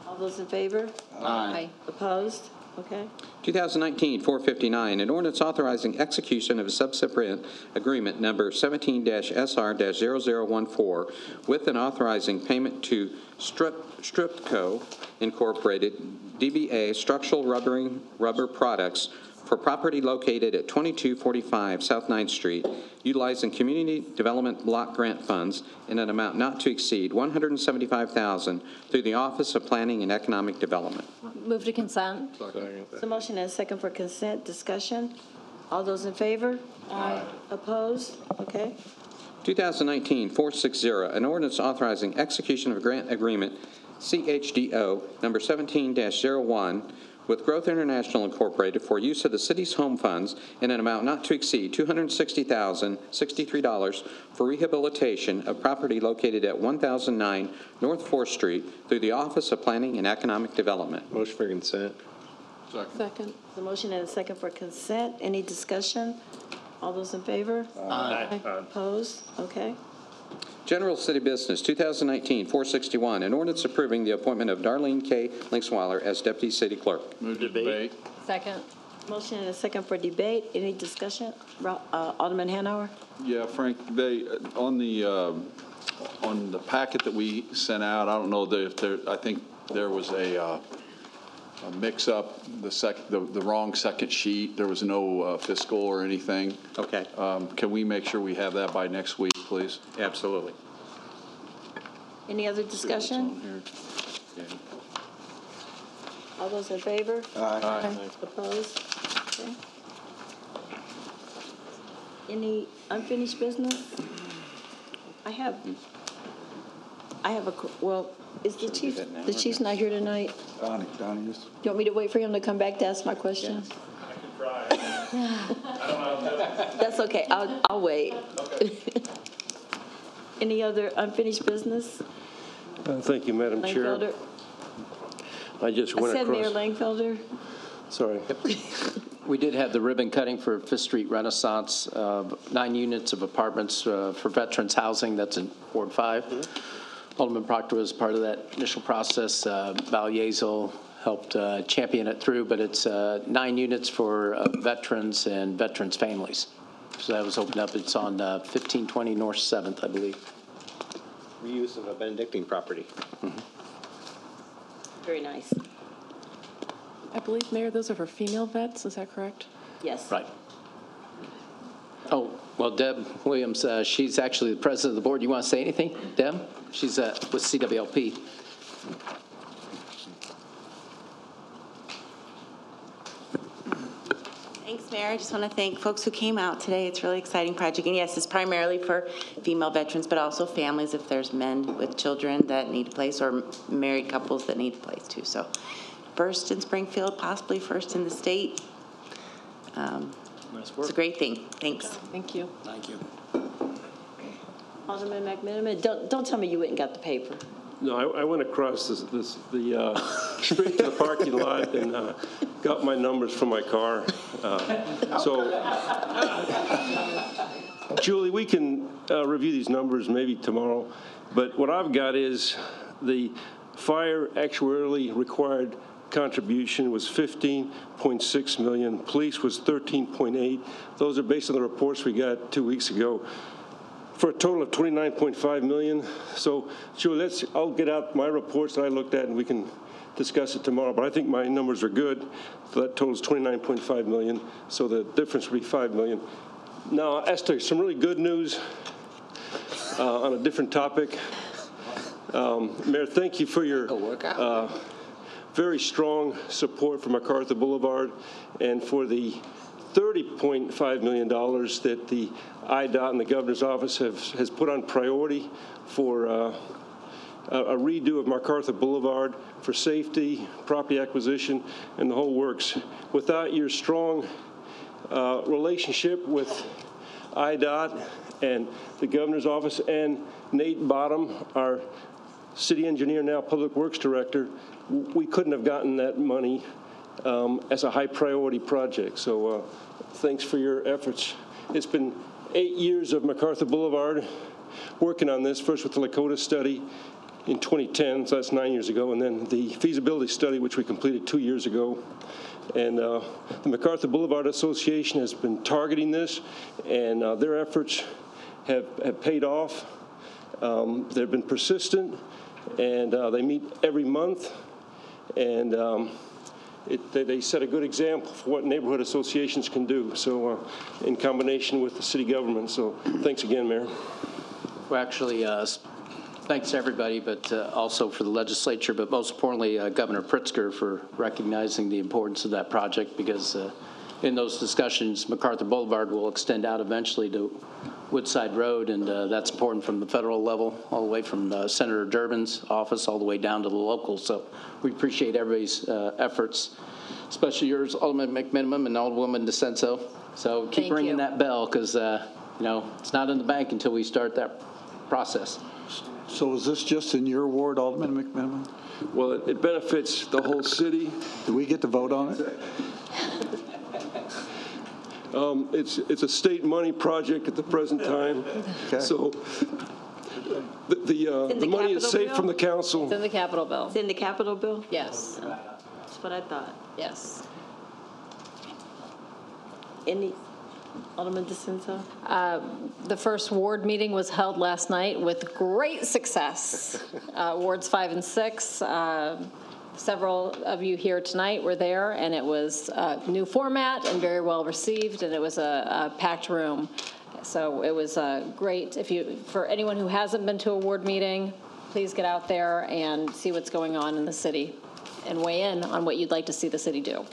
All those in favor? Aye. Opposed? Okay. 2019-459, an ordinance authorizing execution of a subrecipient agreement number 17-SR-0014 with an authorizing payment to Stripco Incorporated, DBA Structural Rubber Products, for property located at 2245 South 9th Street, utilizing Community Development Block Grant Funds in an amount not to exceed $175,000 through the Office of Planning and Economic Development. Move to consent. The motion and a second for consent. Discussion? All those in favor? Aye. Opposed? Okay. 2019-460, an ordinance authorizing execution of a grant agreement, CHDO number 17-01, with Growth International Incorporated for use of the city's home funds in an amount not to exceed $260,063 for rehabilitation of property located at 1009 North 4th Street through the Office of Planning and Economic Development. Motion for consent. Second. The motion and a second for consent. Any discussion? All those in favor? Aye. Opposed? Okay. General City Business, 2019-461, an ordinance approving the appointment of Darlene K. Linksweiler as Deputy City Clerk. Move to debate. Second. Motion and a second for debate. Any discussion? Alderman Hanauer? Yeah, Frank, on the packet that we sent out, I don't know if I think there was a mix-up, the wrong second sheet. There was no fiscal or anything. Okay. Can we make sure we have that by next week, please? Absolutely. Any other discussion? Yeah. All those in favor? Aye. Opposed? Okay. Any unfinished business? I have is the chief's not here tonight? Donnie is. You want me to wait for him to come back to ask my question? That's okay, I'll wait. Any other unfinished business? Thank you, Madam Chair. Langfelder? I just I went said Mayor across. Langfelder. Sorry. We did have the ribbon cutting for Fifth Street Renaissance, 9 units of apartments for veterans housing. That's in Ward 5. Alderman Proctor was part of that initial process. Val Yezel helped champion it through, but it's 9 units for veterans and veterans' families. So that was opened up. It's on 1520 North 7th, I believe. Reuse of a Benedictine property. Very nice. I believe, Mayor, those are for female vets, is that correct? Yes. Right. Oh, well, Deb Williams, she's actually the president of the board. You want to say anything, Deb? She's with CWLP. Thanks, Mayor. I just want to thank folks who came out today. It's a really exciting project. And yes, it's primarily for female veterans, but also families if there's men with children that need a place or married couples that need a place too. So first in Springfield, possibly first in the state. Nice work. It's a great thing. Thanks. Thank you. Thank you. Alderman McMenamin, don't tell me you went and got the paper. No, I went across the street to the parking lot and got my numbers from my car. Julie, we can review these numbers maybe tomorrow, but what I've got is the fire actuarially required contribution was $15.6 million. Police was $13.8. Those are based on the reports we got 2 weeks ago, for a total of $29.5 million. So, Julie, I'll get out my reports that I looked at and we can discuss it tomorrow. But I think my numbers are good. So that totals $29.5 million. So the difference would be $5 million. Now, Esther, some really good news on a different topic. Mayor, thank you for your very strong support for MacArthur Boulevard and for the $30.5 million that the IDOT and the governor's office has put on priority for a redo of MacArthur Boulevard for safety, property acquisition, and the whole works. Without your strong relationship with IDOT and the governor's office and Nate Bottom, our city engineer, now public works director, we couldn't have gotten that money as a high priority project. So thanks for your efforts. It's been 8 years of MacArthur Boulevard working on this, first with the Lakota study in 2010, so that's 9 years ago, and then the feasibility study, which we completed 2 years ago. And the MacArthur Boulevard Association has been targeting this, and their efforts have paid off. They've been persistent, and they meet every month. And they set a good example for what neighborhood associations can do, so in combination with the city government. So thanks again, Mayor. Well, actually, thanks to everybody, but also for the legislature, but most importantly, Governor Pritzker for recognizing the importance of that project, because in those discussions, MacArthur Boulevard will extend out eventually to Woodside Road, and that's important from the federal level, all the way from Senator Durbin's office all the way down to the local. So we appreciate everybody's efforts, especially yours, Alderman McMenamin and Alderwoman DeCenso. So keep ringing that bell, because it's not in the bank until we start that process. So is this just in your ward, Alderman McMenamin? Well, it benefits the whole city. Do we get to vote on it? It's a state money project at the present time. Okay. So the money is safe from the council. It's in the capital bill. It's in the capital bill? Yes. That's what I thought. Yes. Alderman DeCenso? The first ward meeting was held last night with great success. Wards 5 and 6. Several of you here tonight were there, and it was a new format and very well received, and it was a packed room. So it was great. For anyone who hasn't been to a ward meeting, please get out there and see what's going on in the city and weigh in on what you'd like to see the city do.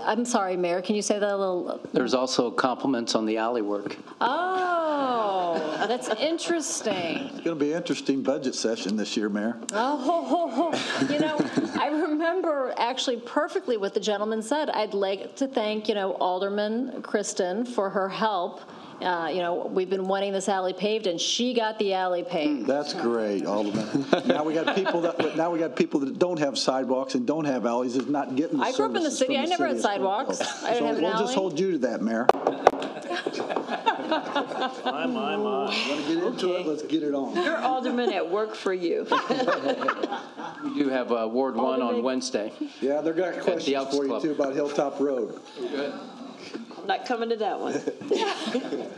I'm sorry, Mayor, can you say that a little? There's also compliments on the alley work. Oh, that's interesting. It's going to be an interesting budget session this year, Mayor. I remember actually perfectly what the gentleman said. I'd like to thank, Alderman Kristen for her help. We've been wanting this alley paved, and she got the alley paved. That's great, Alderman. Now we got people that don't have sidewalks and don't have alleys, is not getting the I grew up in the city. I never had sidewalks. I didn't have an alley. We'll just hold you to that, Mayor. My. Want to get into it? Let's get it on. Your alderman at work for you. We do have Ward 1 on Wednesday. Yeah, they've got questions Elks for you, Club. too, about Hilltop Road. Good. I'm not coming to that one.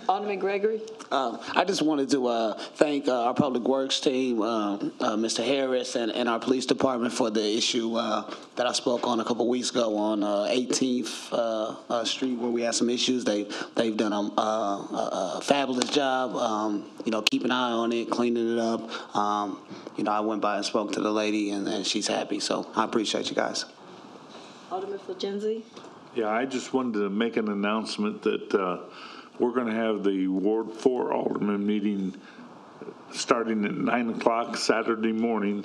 Alderman Gregory? I just wanted to thank our Public Works team, Mr. Harris, and our police department for the issue that I spoke on a couple weeks ago on 18th Street, where we had some issues. They've done a fabulous job, keeping an eye on it, cleaning it up. I went by and spoke to the lady, and she's happy. So I appreciate you guys. Alderman Fulgenzi? Yeah, I just wanted to make an announcement that we're going to have the Ward 4 Alderman meeting starting at 9 o'clock Saturday morning,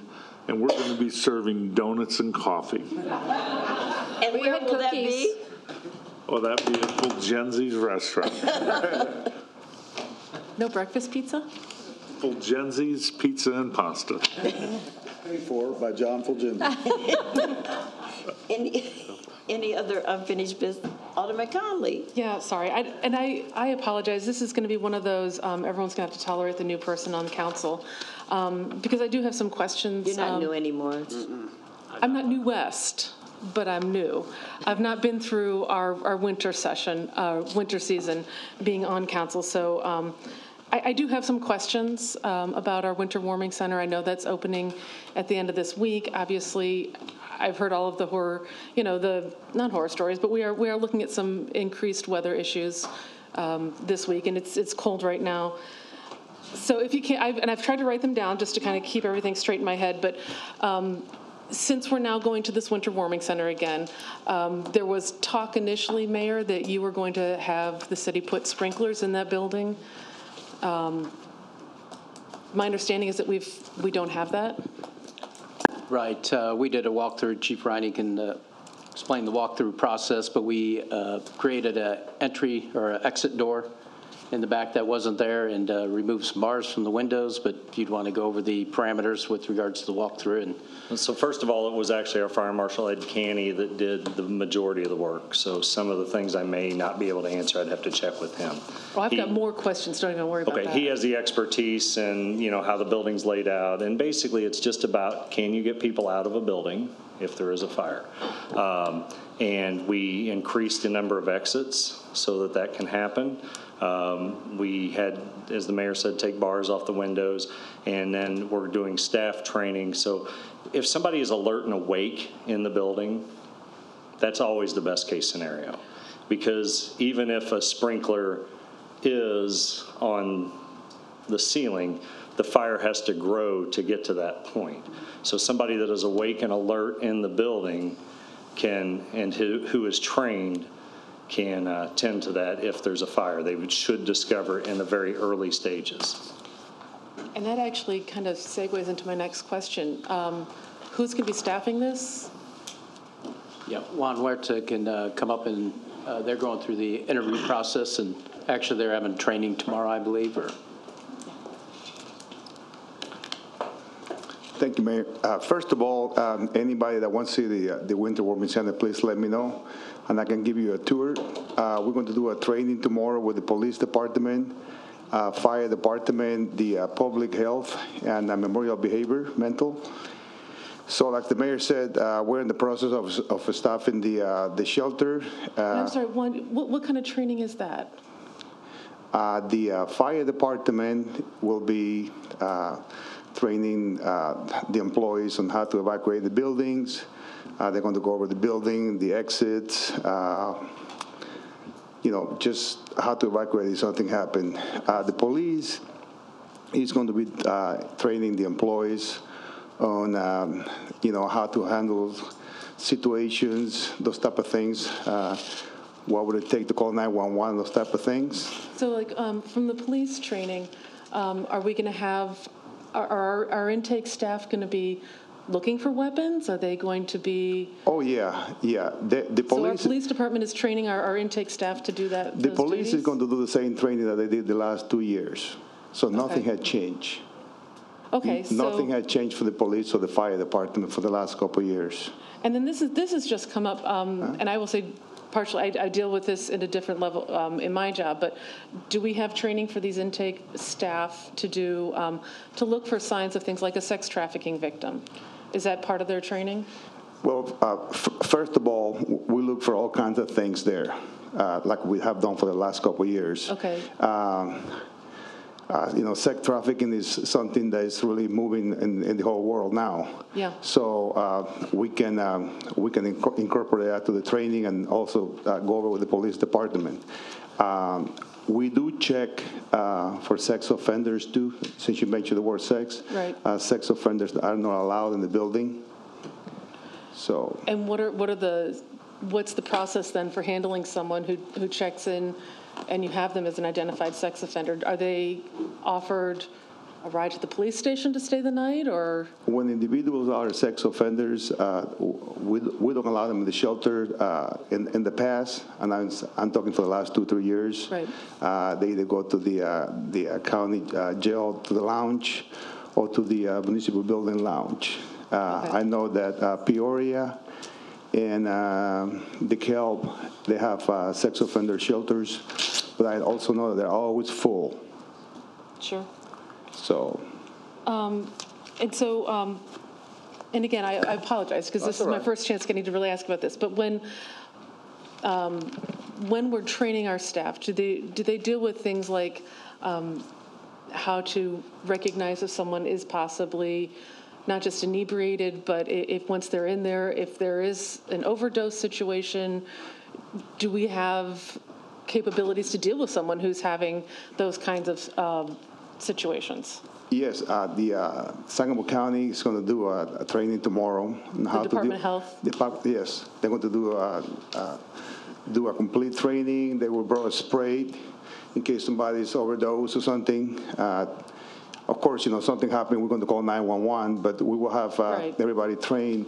and we're going to be serving donuts and coffee. And where will that be? Well, that'd be at Fulgenzi's restaurant. No breakfast pizza? Fulgenzi's Pizza and Pasta. Paid for by John Fulgenzi. Any other unfinished business? Alderman Conley? Yeah, sorry. I apologize. This is going to be one of those, everyone's going to have to tolerate the new person on council, because I do have some questions. You're not new anymore. I'm not New West, but I'm new. I've not been through our winter session, winter season, being on council, so I do have some questions about our winter warming center. I know that's opening at the end of this week. Obviously, I've heard all of the horror, not horror stories, but we are looking at some increased weather issues this week, and it's cold right now. So if you can't, I've tried to write them down just to kind of keep everything straight in my head, but since we're now going to this winter warming center again, there was talk initially, Mayor, that you were going to have the city put sprinklers in that building. My understanding is that we don't have that. Right. We did a walkthrough. Chief Riney can explain the walkthrough process, but we created an entry or an exit door in the back that wasn't there and removed some bars from the windows, but if you'd want to go over the parameters with regards to the walkthrough. And so first of all, it was actually our Fire Marshal Ed Canny that did the majority of the work. So some of the things I may not be able to answer, I'd have to check with him. Well, I've got more questions. Don't even worry about that. Okay, he has the expertise and, how the building's laid out. And basically, it's just about, can you get people out of a building if there is a fire? And we increased the number of exits so that can happen. We had, as the mayor said, take bars off the windows, and then we're doing staff training. So if somebody is alert and awake in the building, that's always the best case scenario. Because even if a sprinkler is on the ceiling, the fire has to grow to get to that point. So somebody that is awake and alert in the building who is trained can tend to that if there's a fire. They should discover it in the very early stages. And that actually kind of segues into my next question. Who's going to be staffing this? Yeah, Juan Huerta can come up, and they're going through the interview process, and actually they're having training tomorrow, I believe. Thank you, Mayor. First of all, anybody that wants to see the Winter Warming Center, please let me know, and I can give you a tour. We're going to do a training tomorrow with the police department, fire department, the public health, and memorial behavior, mental. So like the mayor said, we're in the process of staffing the shelter. I'm sorry, what kind of training is that? The fire department will be training the employees on how to evacuate the buildings. They're going to go over the building, the exits, just how to evacuate if something happened. The police is going to be training the employees on, how to handle situations, those type of things. What would it take to call 911, those type of things. So, from the police training, are we going to have, are our intake staff going to be looking for weapons? Are they going to be? Oh, yeah. The police. So our police department is training our intake staff to do that. The police is going to do the same training that they did the last 2 years. So nothing had changed. Okay. Nothing had changed for the police or the fire department for the last couple of years. And then this has just come up, and I will say, partially, I deal with this at a different level in my job, but do we have training for these intake staff to do, to look for signs of things like a sex trafficking victim? Is that part of their training? Well, first of all, we look for all kinds of things there, like we have done for the last couple of years. Okay. Sex trafficking is something that is really moving in the whole world now. Yeah. So we can incorporate that to the training and also go over with the police department. We do check for sex offenders too, since you mentioned the word sex. Right. Sex offenders are not allowed in the building. So. And what's the process then for handling someone who checks in and you have them as an identified sex offender? Are they offered a ride to the police station to stay the night, or? When individuals are sex offenders, we don't allow them in the shelter. In the past, and I'm talking for the last 2-3 years, right. They either go to the county jail, to the lounge, or to the municipal building lounge. Okay. I know that Peoria and DeKalb, they have sex offender shelters, but I also know that they're always full. Sure. So. And again, I apologize, because this is my first chance getting to really ask about this, but when we're training our staff, do they deal with things like how to recognize if someone is possibly not just inebriated, but if once they're in there, if there is an overdose situation, do we have capabilities to deal with someone who's having those kinds of situations? Yes, the Sangamon County is going to do a training tomorrow on how the Department of Health? Yes, they're going to do a complete training. They will bring a spray in case somebody's overdosed or something. Of course, something happened, we're going to call 911, but we will have everybody trained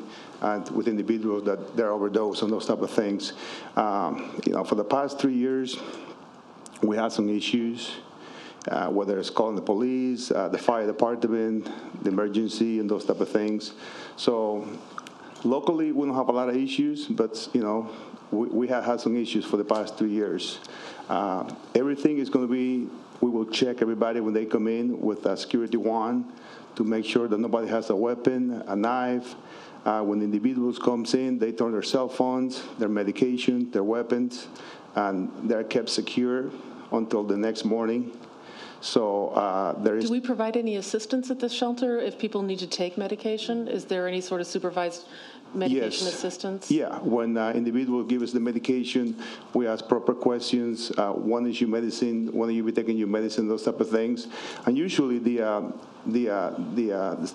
with individuals that they're overdosed and those type of things. For the past 3 years, we had some issues, whether it's calling the police, the fire department, the emergency, and those type of things. So locally, we don't have a lot of issues, but, we have had some issues for the past 3 years. Everything is going to be, we will check everybody when they come in with a security wand to make sure that nobody has a weapon, a knife. When individuals comes in, they turn their cell phones, their medication, their weapons, and they're kept secure until the next morning. So Do we provide any assistance at this shelter if people need to take medication? Is there any sort of supervised medication assistance? Yeah, when individuals give us the medication, we ask proper questions. When is your medicine? When are you be taking your medicine? Those type of things. And usually the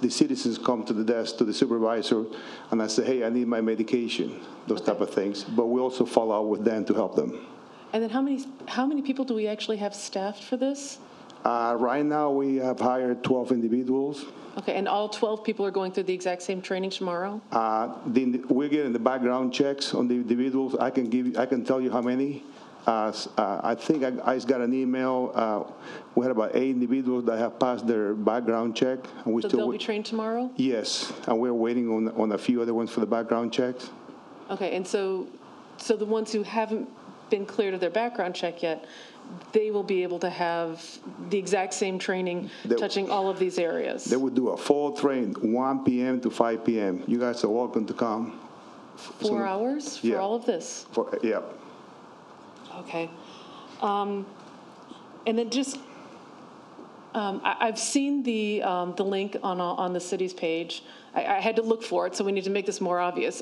citizens come to the desk, to the supervisor, and I say, hey, I need my medication, those type of things. But we also follow up with them to help them. And then how many people do we actually have staffed for this? Right now, we have hired 12 individuals. Okay, and all 12 people are going through the exact same training tomorrow? We're getting the background checks on the individuals. I can tell you how many. I think I just got an email. We had about 8 individuals that have passed their background check. And so they'll be trained tomorrow? Yes, and we're waiting on a few other ones for the background checks. Okay, and so the ones who haven't been cleared of their background check yet, they will be able to have the exact same training touching all of these areas. They will do a full train, 1 p.m. to 5 p.m. You guys are welcome to come. 4 hours for all of this? Yeah. Okay. And then just, I've seen the link on the city's page. I had to look for it, so we need to make this more obvious,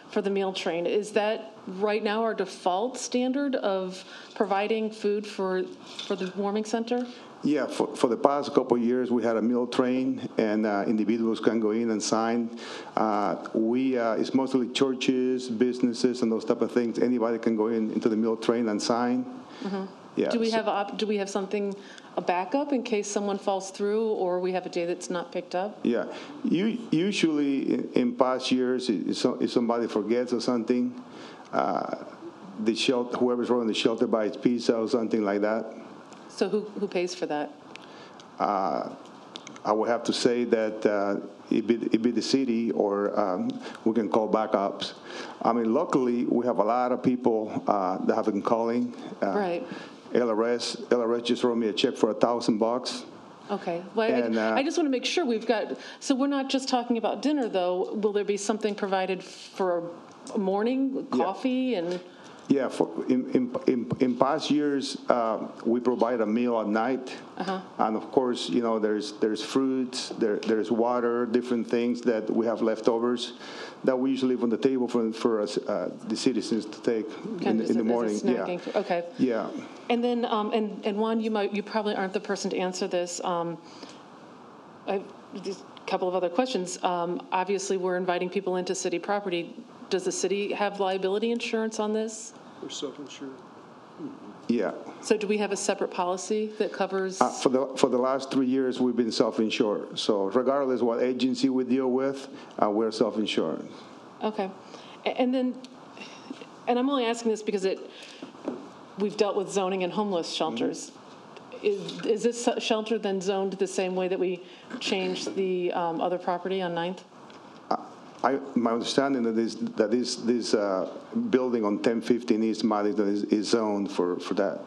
for the meal train. Is that right now our default standard of providing food for the warming center? Yeah, for the past couple of years, we had a meal train, and individuals can go in and sign. It's mostly churches, businesses, and those type of things. Anybody can go into the meal train and sign. Mm-hmm. Yeah. Do we have something, a backup in case someone falls through or we have a day that's not picked up? Yeah. Usually in past years, if somebody forgets or something, the shelter, whoever's running the shelter buys pizza or something like that. So who pays for that? I would have to say that it be the city, or we can call backups. I mean, luckily, we have a lot of people that have been calling. Right. LRS just wrote me a check for $1,000. Okay. Well, And, I just want to make sure we've got, so we're not just talking about dinner, though. Will there be something provided for morning, coffee, and? Yeah, in past years, we provide a meal at night, and of course, you know, there's fruits, there's water, different things that we have leftovers that we usually leave on the table for us, the citizens to take in the morning. Yeah. Okay. Yeah. And then, and Juan, you probably aren't the person to answer this. I've just a couple of other questions. Obviously, we're inviting people into city property. Does the city have liability insurance on this? We're self-insured. Yeah. So do we have a separate policy that covers? For the last 3 years, we've been self-insured. So regardless what agency we deal with, we're self-insured. Okay. And then, and I'm only asking this because we've dealt with zoning and homeless shelters. Is this shelter then zoned the same way that we changed the other property on 9th? My understanding that this building on 1015 East Madison is zoned for that.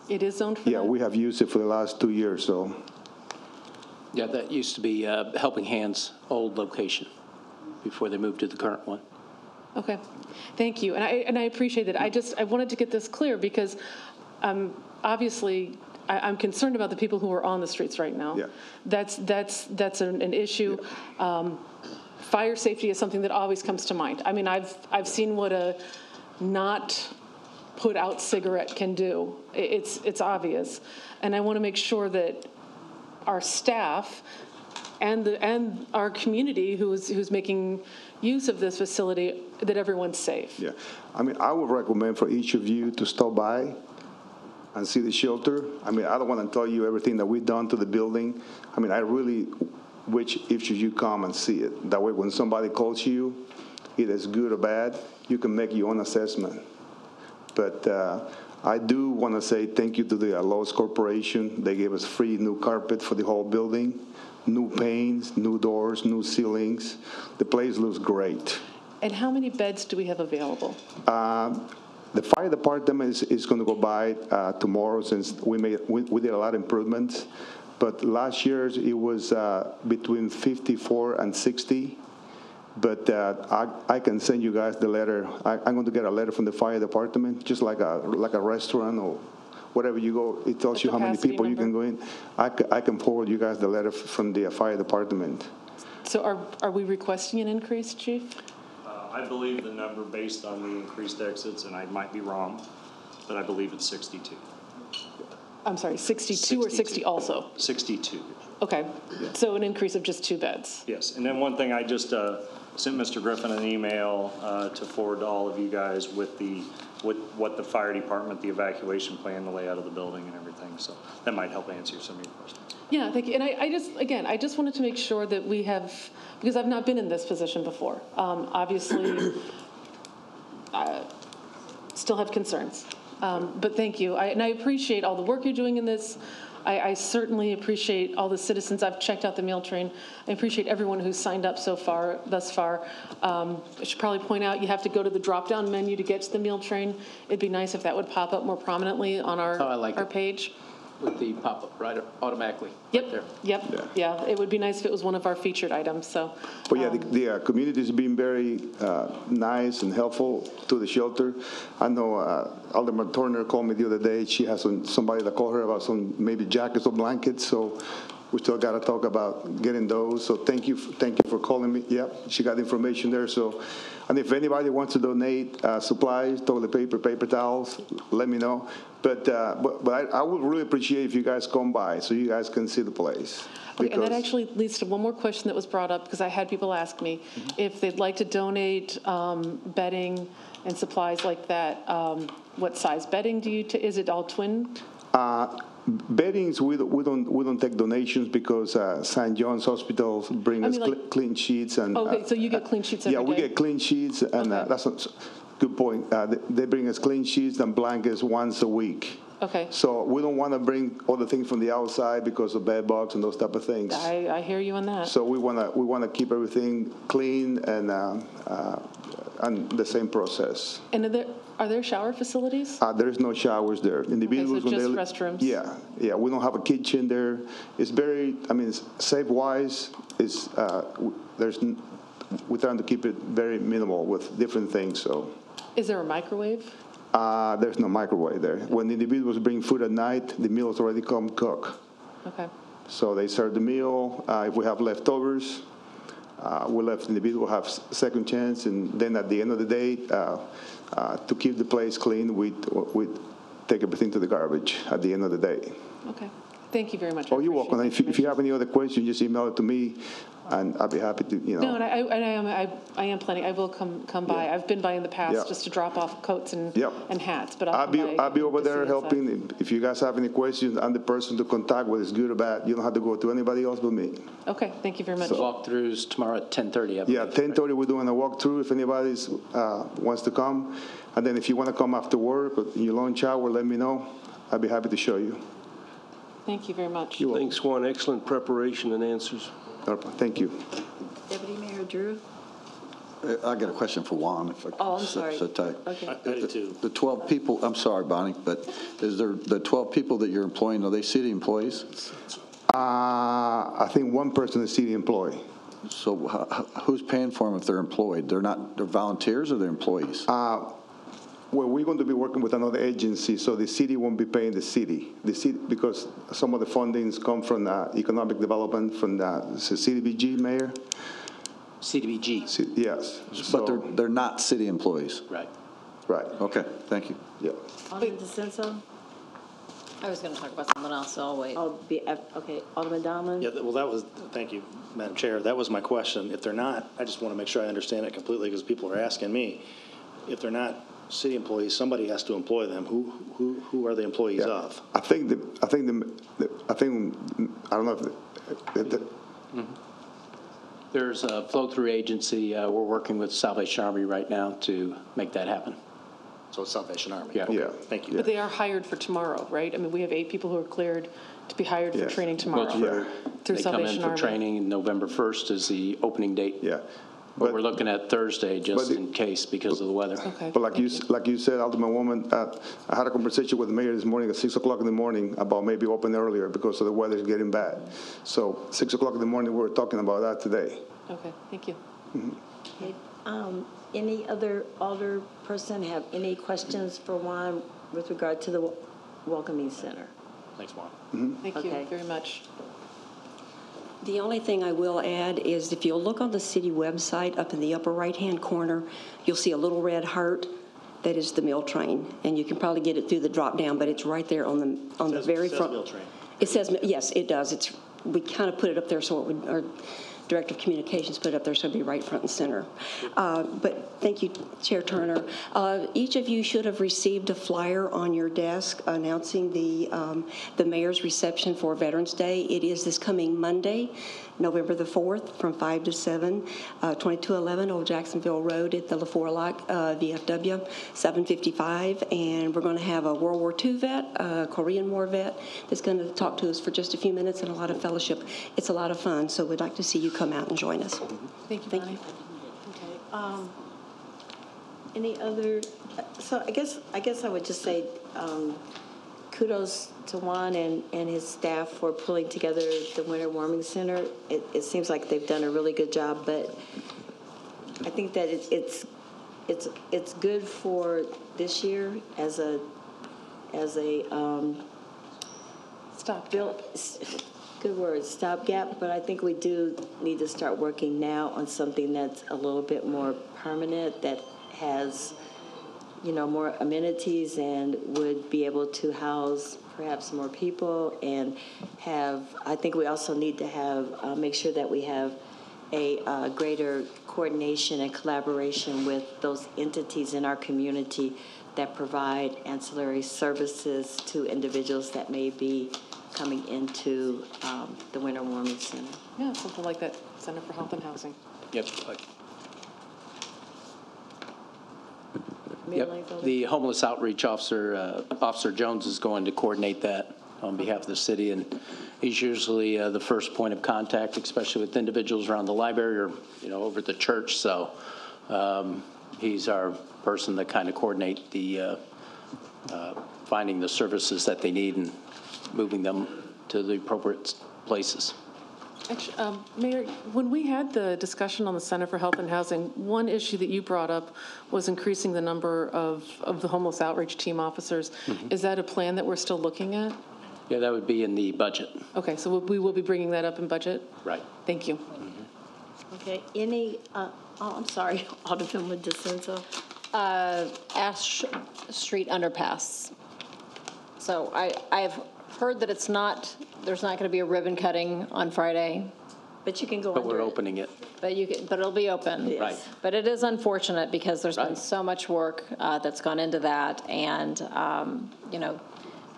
It is zoned for that? Yeah, we have used it for the last 2 years, so. Yeah, that used to be Helping Hands' old location before they moved to the current one. Okay, thank you, and I appreciate that. I wanted to get this clear because obviously I'm concerned about the people who are on the streets right now. Yeah. That's an issue. Fire safety is something that always comes to mind. I mean, I've seen what a not put out cigarette can do. It's obvious, and I want to make sure that our staff and our community who's making use of this facility, that everyone's safe. Yeah, I mean, I would recommend for each of you to stop by and see the shelter. I mean, I don't want to tell you everything that we've done to the building. I mean, I really wish if you come and see it. That way, when somebody calls you, either it's good or bad, you can make your own assessment. But I do want to say thank you to the Lowe's Corporation. They gave us free new carpet for the whole building, new paints, new doors, new ceilings. The place looks great. And how many beds do we have available? The fire department is going to go by tomorrow, since we did a lot of improvements. But last year it was between 54 and 60. But I can send you guys the letter. I'm going to get a letter from the fire department, just like a restaurant or wherever you go. It tells you how many people you can go in. I can forward you guys the letter from the fire department. So are we requesting an increase, Chief? I believe the number based on the increased exits, and I might be wrong, but I believe it's 62. I'm sorry, 62 or 60 also? 62. Okay, so an increase of just 2 beds. Yes, and then one thing I just sent Mr. Griffin an email to forward to all of you guys with what the fire department, the evacuation plan, the layout of the building and everything. So that might help answer some of your questions. Yeah, thank you. And I just wanted to make sure that we have, because I've not been in this position before. Obviously, still have concerns. But thank you. And I appreciate all the work you're doing in this. I certainly appreciate all the citizens. I've checked out the meal train. I appreciate everyone who's signed up thus far. I should probably point out you have to go to the drop-down menu to get to the meal train. It'd be nice if that would pop up more prominently on our page. With the pop-up right automatically. Yep. Right there. Yep. Yeah. It would be nice if it was one of our featured items. So. But yeah, the community has been very nice and helpful to the shelter. I know Alderman Turner called me the other day. She has somebody that called her about some maybe jackets or blankets. So we still got to talk about getting those. So thank you for calling me. Yep, she got the information there. So, and if anybody wants to donate supplies, toilet paper, paper towels, let me know. But I would really appreciate if you guys come by so you guys can see the place. Okay, and that actually leads to one more question that was brought up, because I had people ask me if they'd like to donate bedding and supplies like that. What size bedding do you? Is it all twin? Beddings, we don't take donations because St. John's Hospital bring us clean sheets and. Okay, so you get clean sheets every day? Yeah, we get clean sheets, and that's a good point. They bring us clean sheets and blankets once a week. Okay. So we don't want to bring all the things from the outside because of bed bugs and those type of things. I hear you on that. So we want to keep everything clean and the same process. And are there shower facilities? There is no showers there. Individuals so when just restrooms? Yeah. We don't have a kitchen there. It's very, safe wise. We're trying to keep it very minimal with different things. So. Is there a microwave? There's no microwave there. When the individuals bring food at night, the meals already come cooked. Okay. So they serve the meal. If we have leftovers, we let the individual have second chance, and then at the end of the day, to keep the place clean, we take everything to the garbage at the end of the day. Okay. Thank you very much. Oh, you're welcome. If you have any other questions, just email it to me, and I'll be happy to, No, and I am planning. I will come by. Yeah. I've been by in the past Yeah. just to drop off coats and hats. But I'll be over there helping. If you guys have any questions, I'm the person to contact, whether it's good or bad. You don't have to go to anybody else but me. Okay, thank you very much. Walkthroughs tomorrow at 10:30. Yeah, 10:30 we're doing a walkthrough if anybody wants to come. And then if you want to come after work or in your lunch hour, let me know. I'll be happy to show you. Thank you very much. Thanks, Juan. Excellent preparation and answers. Thank you. Deputy Mayor Drew? I got a question for Juan. I'm sorry. Okay. I did too. The 12 people, I'm sorry, Bonnie, but is there the 12 people that you're employing, are they city employees? I think one person is city employee. So who's paying for them if they're employed? They're volunteers or they're employees? Well, we're going to be working with another agency, so the city won't be paying the city. Because some of the fundings come from economic development from the CDBG, Mayor. CDBG. Yes. But they're not city employees? Right. Right. Okay, thank you. Yeah. Alderman DeCenso? I was going to talk about something else, so I'll wait. Okay, Alderman Donovan? Yeah, well, thank you, Madam Chair. That was my question. If they're not, I just want to make sure I understand it completely because people are asking me. If they're not city employees, somebody has to employ them. Who are the employees of? I don't know if There's a flow-through agency. We're working with Salvation Army right now to make that happen. So it's Salvation Army. Yeah. Yeah. Thank you. But they are hired for tomorrow, right? I mean, we have 8 people who are cleared to be hired for training tomorrow through They come in Salvation for Army. training, and November 1st is the opening date. Yeah. But we're looking at Thursday just in case because of the weather. Okay. But like you said, Alderwoman, I had a conversation with the mayor this morning at 6 o'clock in the morning about maybe open earlier because of the weather's getting bad. So 6 o'clock in the morning, we were talking about that today. Okay, thank you. Okay, any other alder person have any questions for Juan with regard to the Welcoming Center? Thanks, Juan. Thank you very much. The only thing I will add is if you'll look on the city website up in the upper right-hand corner, you'll see a little red heart. That is the meal train, and you can probably get it through the drop-down, but it's right there on the very front. It says meal train. It says, yes, it does. We kind of put it up there so it would, our Director of Communications put it up there so it'd be right front and center. But thank you, Chair Turner. Each of you should have received a flyer on your desk announcing the mayor's reception for Veterans Day. It is this coming Monday, November the 4th, from 5 to 7, 2211 Old Jacksonville Road at the LaFour VFW, 755. And we're going to have a World War II vet, a Korean War vet, that's going to talk to us for just a few minutes and a lot of fellowship. It's a lot of fun, so we'd like to see you come out and join us. Thank you, Bonnie. Okay. Any other? So I guess I would just say kudos to Juan and his staff for pulling together the Winter Warming Center. It seems like they've done a really good job, but I think that it's good for this year as a good word, stopgap, but I think we do need to start working now on something that's a little bit more permanent, that has, more amenities and would be able to house perhaps more people and I think we also need to have, make sure that we have a greater coordination and collaboration with those entities in our community that provide ancillary services to individuals that may be coming into the Winter Warming Center. Yeah, something like that, Center for Health and Housing. Yep. Yep. The homeless outreach officer, Officer Jones, is going to coordinate that on behalf of the city, and he's usually the first point of contact, especially with individuals around the library or, over at the church. So he's our person that kind of coordinate the finding the services that they need and moving them to the appropriate places. Actually, Mayor, when we had the discussion on the Center for Health and Housing, one issue that you brought up was increasing the number of the homeless outreach team officers. Mm-hmm. Is that a plan that we're still looking at? Yeah, that would be in the budget. Okay, so we will be bringing that up in budget? Right. Thank you. Mm-hmm. Okay, any, I'm sorry, Alderwoman DeCenzo. Ash Street underpass. So I've heard that there's not going to be a ribbon cutting on Friday. But you can go But we're opening it. But it'll be open. Yes. Right. But it is unfortunate because there's been so much work that's gone into that, and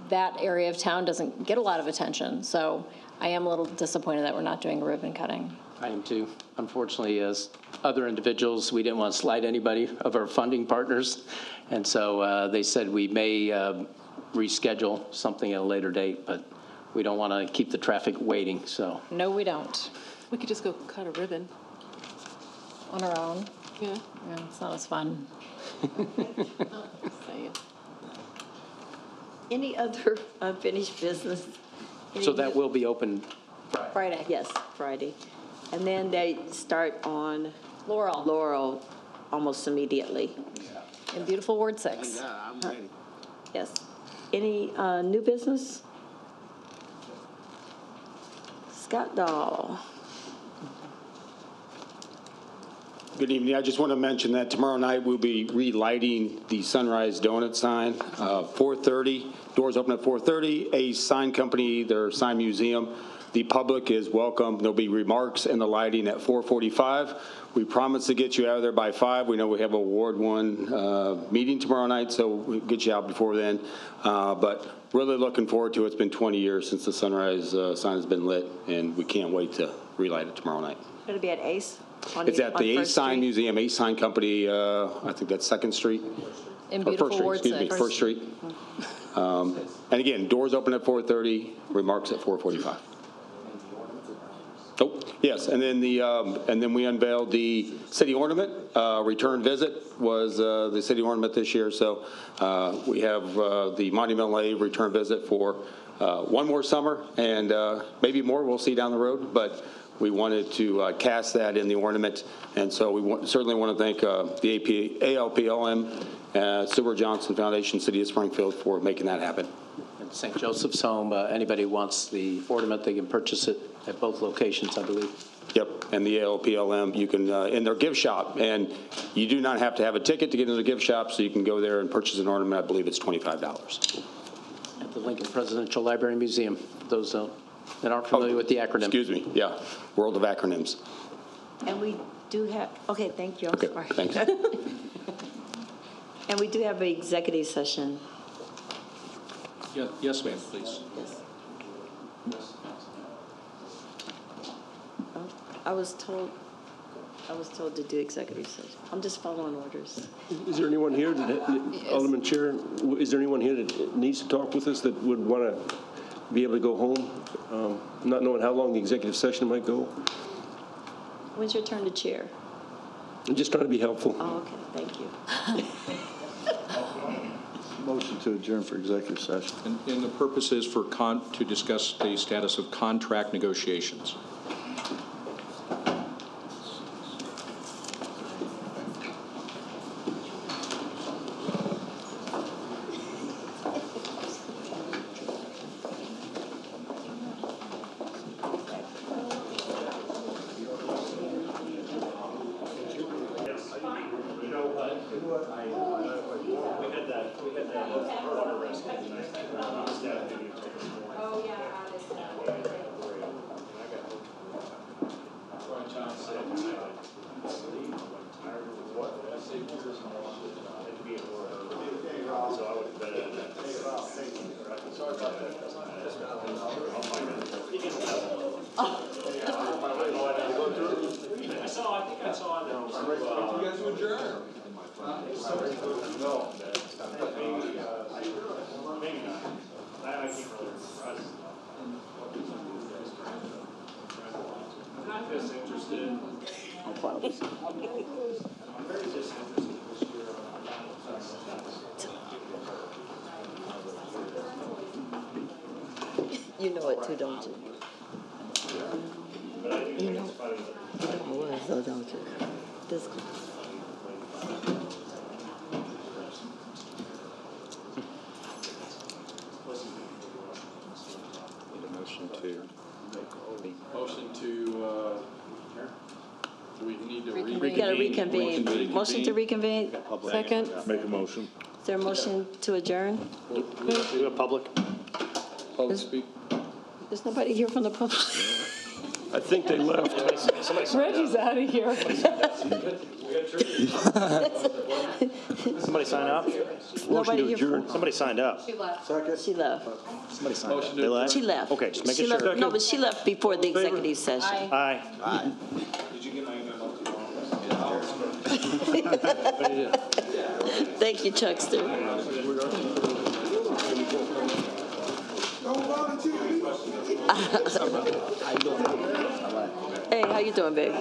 that area of town doesn't get a lot of attention. So I am a little disappointed that we're not doing a ribbon cutting. I am too. Unfortunately, as other individuals, we didn't want to slight anybody of our funding partners, and so they said we may reschedule something at a later date, but we don't want to keep the traffic waiting. So no, we don't. We could just go cut a ribbon on our own. Yeah, it's not as fun. Any other unfinished business? So that will be open Friday. Yes, Friday. And then they start on Laurel almost immediately. In beautiful Ward 6. I'm ready. Yes. Any new business? Scott Dahl. Good evening. I just want to mention that tomorrow night we'll be relighting the Sunrise Donut sign, 4:30. Doors open at 4:30. A sign company, their sign museum. The public is welcome. There'll be remarks and the lighting at 4:45. We promise to get you out of there by 5. We know we have a Ward 1 meeting tomorrow night, so we'll get you out before then. But really looking forward to it. It's been 20 years since the Sunrise sign has been lit, and we can't wait to relight it tomorrow night. Going to be at Ace? It's at the Ace Sign Museum, Ace Sign Company, I think that's 2nd Street. In beautiful Ward 6. Excuse me, 1st Street. And again, doors open at 4:30, remarks at 4:45. Oh, yes, and then we unveiled the city ornament. Return visit was the city ornament this year, so we have the Monument Lane return visit for one more summer, and maybe more. We'll see down the road, but we wanted to cast that in the ornament, and so we certainly want to thank the ALPLM, Silver Johnson Foundation, City of Springfield for making that happen. And St. Joseph's Home, anybody wants the ornament, they can purchase it at both locations, I believe. Yep, and the ALPLM, you can, in their gift shop, and you do not have to have a ticket to get into the gift shop, so you can go there and purchase an ornament. I believe it's $25. At the Lincoln Presidential Library and Museum, those that aren't familiar with the acronym. Excuse me, yeah, world of acronyms. And we do have, okay, thank you, I'm sorry. Thanks. And we do have an executive session. Yes, ma'am, please. Yes. I was told to do executive session. I'm just following orders. Is there anyone here, Alderman Chair, is there anyone here that needs to talk with us that would want to be able to go home, not knowing how long the executive session might go? When's your turn to chair? I'm just trying to be helpful. Oh, okay, thank you. Motion to adjourn for executive session. And the purpose is to discuss the status of contract negotiations. I think I saw it. You guys adjourn. You know it too, don't you? You know it was, though, don't you? This. Need a motion to. Motion to, do we need to reconvene? We gotta reconvene. Motion to reconvene. Second. Make a motion. Is there a motion to adjourn? Do a public. Public speak. There's nobody here from the public. I think they left. Reggie's out of here. Somebody sign up? Nobody here from. Somebody signed up. She left. She left. Somebody signed up. Motion to They left? She left. Okay, just making She left- sure. No, but she left before the executive session. Aye. Did you get my email? Thank you, Chuckster. Hey, how you doing, baby?